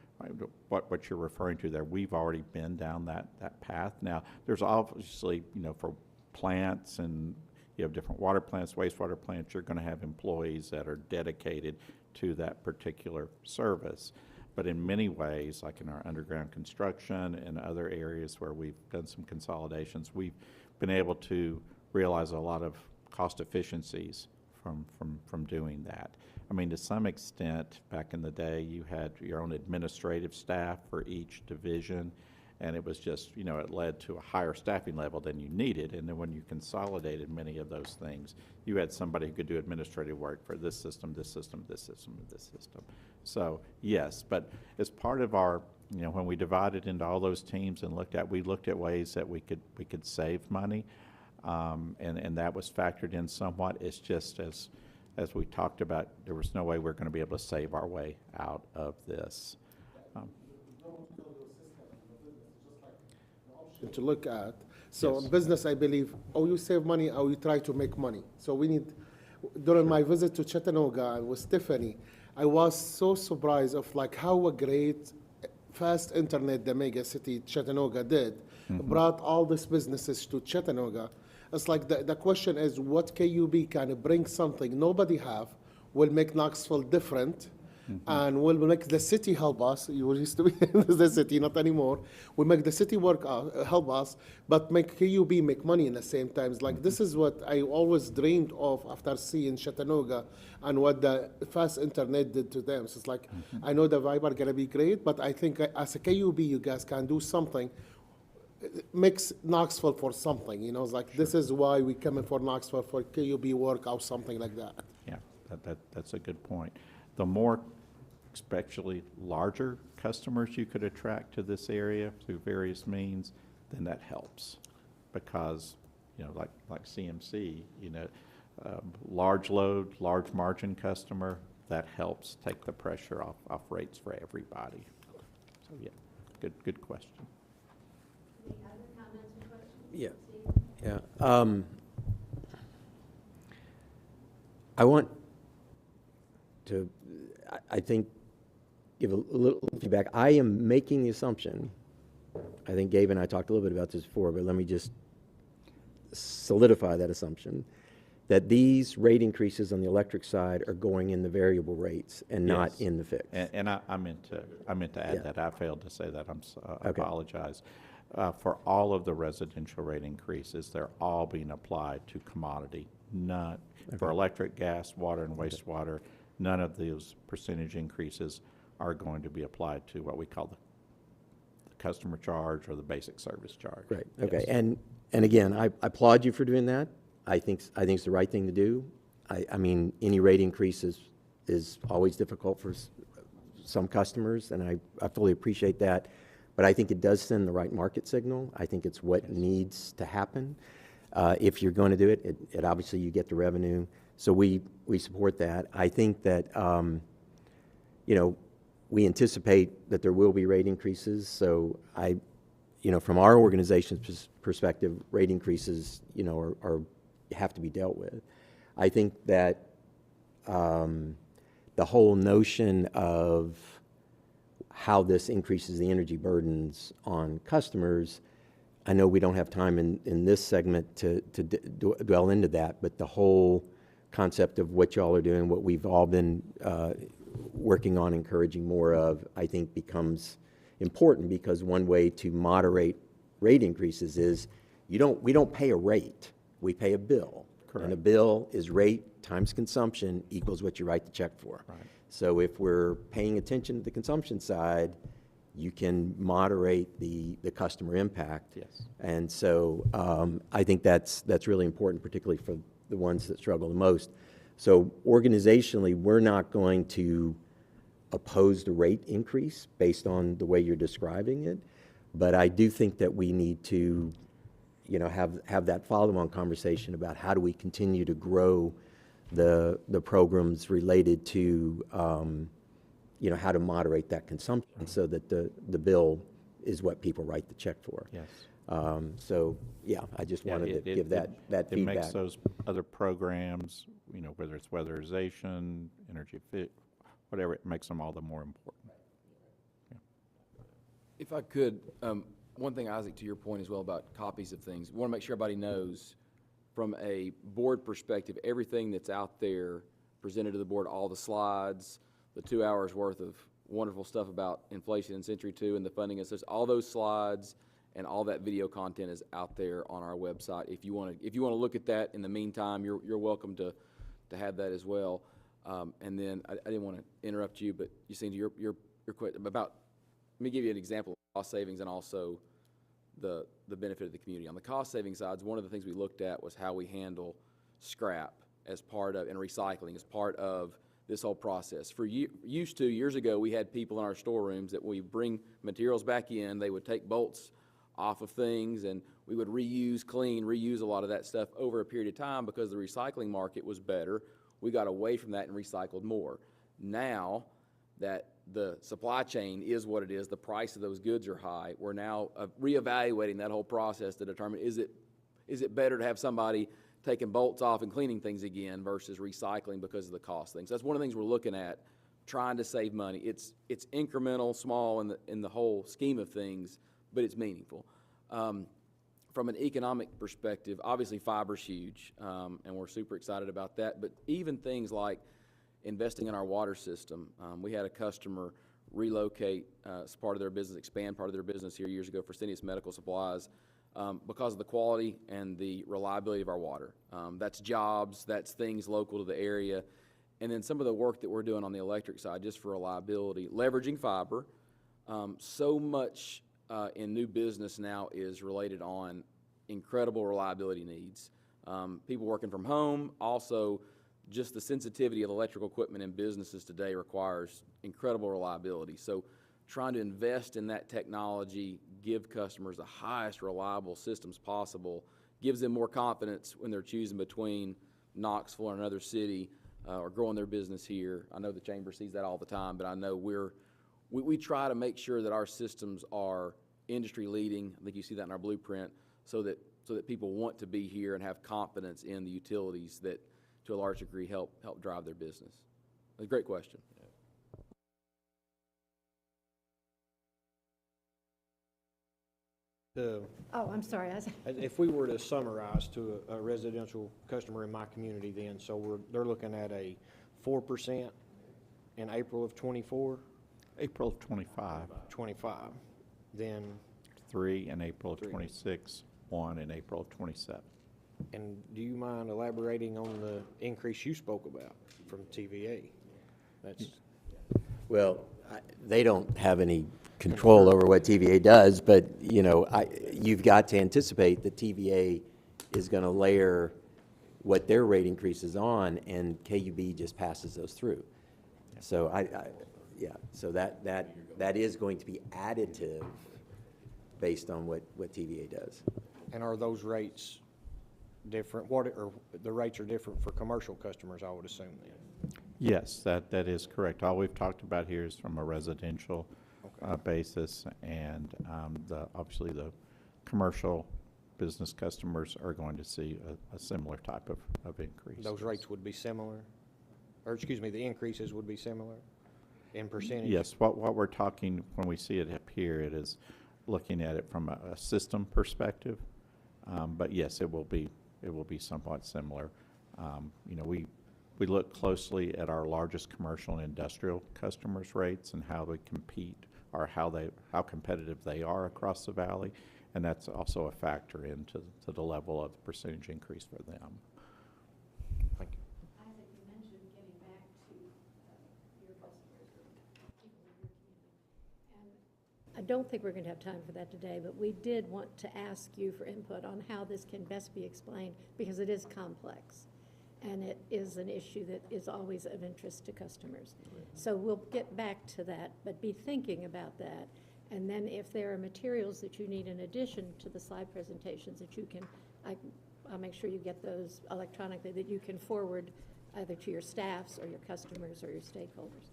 what you're referring to there, we've already been down that path. Now, there's obviously, for plants, and you have different water plants, wastewater plants, you're going to have employees that are dedicated to that particular service. But in many ways, like in our underground construction and other areas where we've done some consolidations, we've been able to realize a lot of cost efficiencies from doing that. I mean, to some extent, back in the day, you had your own administrative staff for each division, and it was just, it led to a higher staffing level than you needed. And then when you consolidated many of those things, you had somebody who could do administrative work for this system, this system, this system, and this system. So, yes, but as part of our, when we divided into all those teams and we looked at ways that we could save money, and that was factored in somewhat. It's just as we talked about, there was no way we're going to be able to save our way out of this. To look at. So yes. In business, I believe, you save money or you try to make money. So we need, during my visit to Chattanooga and with Stephanie, I was so surprised of like how a great fast internet the mega city Chattanooga did, brought all these businesses to Chattanooga. It's like the question is what KUB can bring something nobody have, will make Knoxville different, and will make the city help us. You used to be in the city, not anymore. We make the city work out, help us, but make KUB make money in the same time. It's like this is what I always dreamed of after seeing Chattanooga and what the fast internet did to them. So it's like I know the Viber gonna be great, but I think as a KUB, you guys can do something. Makes Knoxville for something, you know. It's like this is why we come in for Knoxville for KUB work or something like that. Yeah, that's a good point. The more, especially larger customers you could attract to this area through various means, then that helps. Because, you know, like CMC, you know, large load, large margin customer, that helps take the pressure off rates for everybody. So yeah, good question. Any other comments or questions? Yeah. Steve? Yeah. I want to, I think, give a little feedback. I am making the assumption, I think Gabe and I talked a little bit about this before, but let me just solidify that assumption, that these rate increases on the electric side are going in the variable rates and not Yes. in the fixed. And I meant to add Yeah. that. I failed to say that. I Okay. apologize. For all of the residential rate increases, they're all being applied to commodity. None, for Okay. electric, gas, water, and wastewater, none of those percentage increases are going to be applied to what we call the customer charge or the basic service charge. Right, okay. Yes. And again, I applaud you for doing that. I think it's the right thing to do. I mean, any rate increase is always difficult for some customers, and I fully appreciate that. But I think it does send the right market signal. I think it's what needs to happen. If you're going to do it, it obviously you get the revenue. So we support that. I think that, you know, we anticipate that there will be rate increases. So you know, from our organization's perspective, rate increases, you know, are have to be dealt with. I think that the whole notion of how this increases the energy burdens on customers, I know we don't have time in this segment to dwell into that, but the whole concept of what y'all are doing, what we've all been working on encouraging more of, I think becomes important, because one way to moderate rate increases is we don't pay a rate, we pay a bill. Correct. And a bill is rate times consumption equals what you write the check for. Right. So if we're paying attention to the consumption side, you can moderate the customer impact. Yes. And so I think that's really important, particularly for the ones that struggle the most. So organizationally, we're not going to oppose the rate increase based on the way you're describing it, but I do think that we need to, you know, have that follow-on conversation about how do we continue to grow the programs related to, you know, how to moderate that consumption so that the bill is what people write the check for. Yes. So, yeah, I just wanted to give that feedback. It makes those other programs, you know, whether it's weatherization, energy fit, whatever, it makes them all the more important. Yeah. If I could, one thing, Isaac, to your point as well about copies of things, we want to make sure everybody knows from a board perspective, everything that's out there presented to the board, all the slides, the 2 hours worth of wonderful stuff about inflation in Century 2 and the funding assist, all those slides and all that video content is out there on our website. If you want to look at that in the meantime, you're welcome to have that as well. And then I didn't want to interrupt you, but you seem to your question about. Let me give you an example of cost savings and also the benefit of the community. On the cost saving sides, one of the things we looked at was how we handle scrap as part of, and recycling as part of this whole process. Years ago, we had people in our storerooms that we bring materials back in, they would take bolts off of things, and we would reuse a lot of that stuff over a period of time because the recycling market was better. We got away from that and recycled more. Now that the supply chain is what it is, the price of those goods are high, we're now reevaluating that whole process to determine, is it better to have somebody taking bolts off and cleaning things again versus recycling because of the cost things. That's one of the things we're looking at, trying to save money. It's incremental, small in the whole scheme of things, but it's meaningful. from an economic perspective, obviously fiber's huge, and we're super excited about that. But even things like investing in our water system, we had a customer relocate as part of their business, expand part of their business here years ago for Fresenius Medical Supplies because of the quality and the reliability of our water. That's jobs, that's things local to the area. And then some of the work that we're doing on the electric side, just for reliability, leveraging fiber. So much in new business now is related on incredible reliability needs. People working from home, also just the sensitivity of electrical equipment in businesses today requires incredible reliability. So trying to invest in that technology, give customers the highest reliable systems possible, gives them more confidence when they're choosing between Knoxville or another city or growing their business here. I know the Chamber sees that all the time, but I know we try to make sure that our systems are industry leading. I think you see that in our blueprint, so that people want to be here and have confidence in the utilities that, to a large degree, help drive their business. That's a great question. Oh, I'm sorry. If we were to summarize to a residential customer in my community then, so they're looking at a 4% in April of 24? April of 25. 25. Then 3 in April of 26, 1 in April of 27. And do you mind elaborating on the increase you spoke about from TVA? Well, they don't have any control over what TVA does, but, you know, you've got to anticipate that TVA is going to layer what their rate increases on, and KUB just passes those through. Yeah. So yeah, so that is going to be additive based on what TVA does. And are those rates different? Or the rates are different for commercial customers, I would assume then? Yes, that is correct. All we've talked about here is from a residential basis, and obviously the commercial business customers are going to see a similar type of increase. Those rates would be similar? Or, excuse me, the increases would be similar in percentage? Yes, what we're talking, when we see it up here, it is looking at it from a system perspective. But yes, it will be somewhat similar. You know, we look closely at our largest commercial and industrial customers' rates and how they compete, or how competitive they are across the valley, and that's also a factor into the level of the percentage increase for them. Thank you. Isaac, you mentioned getting back to your customers or people in your community. And I don't think we're going to have time for that today, but we did want to ask you for input on how this can best be explained, because it is complex. And it is an issue that is always of interest to customers. So we'll get back to that, but be thinking about that. And then if there are materials that you need in addition to the slide presentations that you can, I'll make sure you get those electronically, that you can forward either to your staffs or your customers or your stakeholders.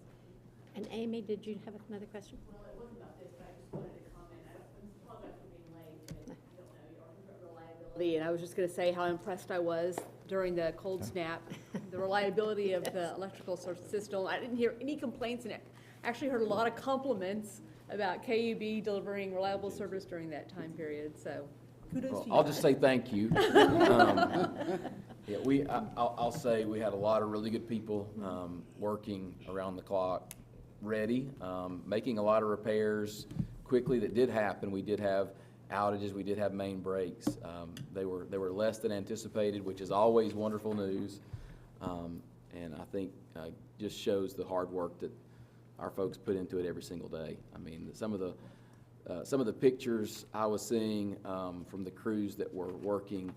And Amy, did you have another question? Well, it wasn't about this, but I just wanted to comment. I apologize for being late, and I don't know your reliability. And I was just going to say how impressed I was during the cold snap, the reliability of the electrical system. I didn't hear any complaints, and I actually heard a lot of compliments about KUB delivering reliable service during that time period. So kudos to you. I'll just say thank you. Yeah, I'll say we had a lot of really good people working around the clock, ready, making a lot of repairs quickly that did happen. We did have outages, we did have main breaks. They were less than anticipated, which is always wonderful news, and I think just shows the hard work that our folks put into it every single day. I mean, some of the pictures I was seeing from the crews that were working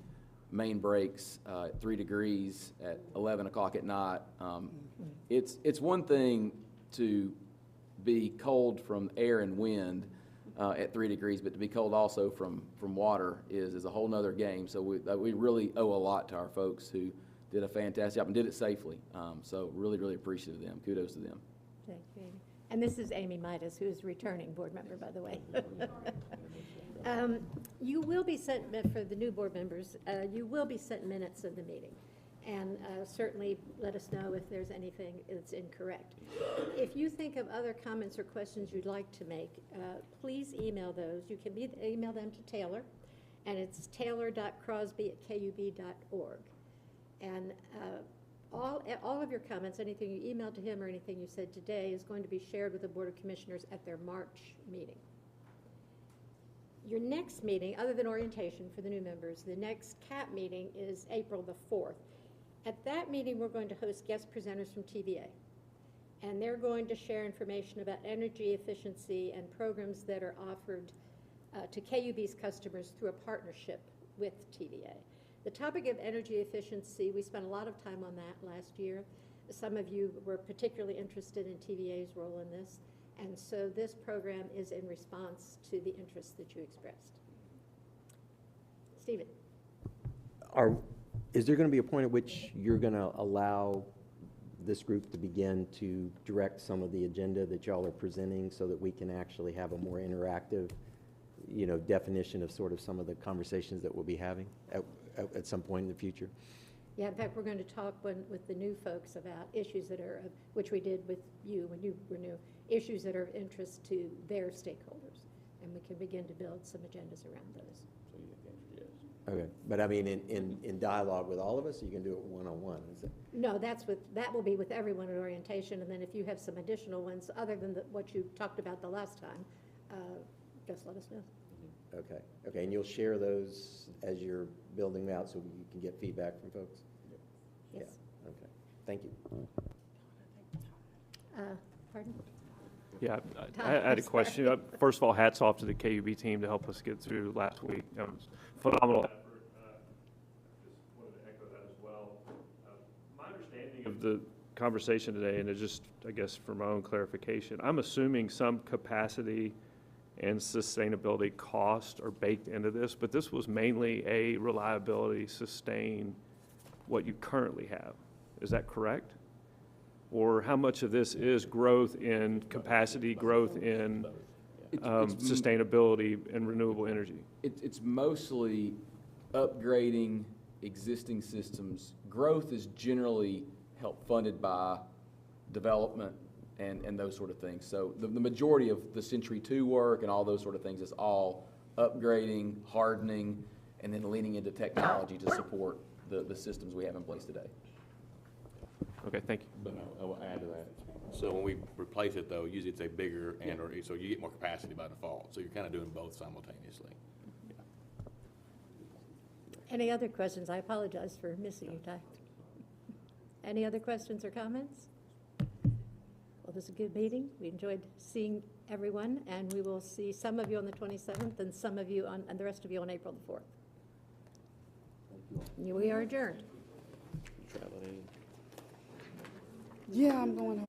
main breaks at 3 degrees at 11 o'clock at night. It's one thing to be cold from air and wind at 3 degrees, but to be cold also from water is a whole nother game. So we really owe a lot to our folks who did a fantastic job and did it safely. So really, really appreciative of them. Kudos to them. Thank you, Amy. And this is Amy Midas, who is returning board member, by the way. You will be sent, for the new board members, you will be sent minutes of the meeting. And certainly let us know if there's anything that's incorrect. If you think of other comments or questions you'd like to make, please email those. You can email them to Taylor, and it's taylor.crosby@kub.org. And all of your comments, anything you emailed to him or anything you said today, is going to be shared with the Board of Commissioners at their March meeting. Your next meeting, other than orientation for the new members, the next CAP meeting is April the 4th. At that meeting, we're going to host guest presenters from TVA. And they're going to share information about energy efficiency and programs that are offered to KUB's customers through a partnership with TVA. The topic of energy efficiency, we spent a lot of time on that last year. Some of you were particularly interested in TVA's role in this, and so this program is in response to the interest that you expressed. Stephen. Is there going to be a point at which you're going to allow this group to begin to direct some of the agenda that y'all are presenting so that we can actually have a more interactive, definition of sort of some of the conversations that we'll be having at some point in the future? Yeah, in fact, we're going to talk with the new folks about issues that are, which we did with you when you were new, issues that are of interest to their stakeholders. And we can begin to build some agendas around those. Okay, but I mean, in dialogue with all of us, you can do it one-on-one, is it? No, that will be with everyone at orientation, and then if you have some additional ones, other than what you talked about the last time, just let us know. Okay, and you'll share those as you're building them out so you can get feedback from folks? Yes. Yeah, okay, thank you. Pardon? Yeah, I had a question. First of all, hats off to the KUB team to help us get through last week. It was phenomenal effort. Just wanted to echo that as well. My understanding of the conversation today, and it's just, I guess, for my own clarification, I'm assuming some capacity and sustainability costs are baked into this, but this was mainly a reliability, sustain what you currently have. Is that correct? Or how much of this is growth in capacity, growth in sustainability and renewable energy? It's mostly upgrading existing systems. Growth is generally funded by development and those sort of things. So the majority of the Century 2 work and all those sort of things is all upgrading, hardening, and then leaning into technology to support the systems we have in place today. Okay, thank you. But I will add to that. So when we replace it, though, usually it's a bigger or so you get more capacity by default. So you're kind of doing both simultaneously. Yeah. Any other questions? I apologize for missing you, Ty. Any other questions or comments? Well, this is a good meeting. We enjoyed seeing everyone, and we will see some of you on the 27th and some of you and the rest of you on April the 4th. We are adjourned. Yeah, I'm going home.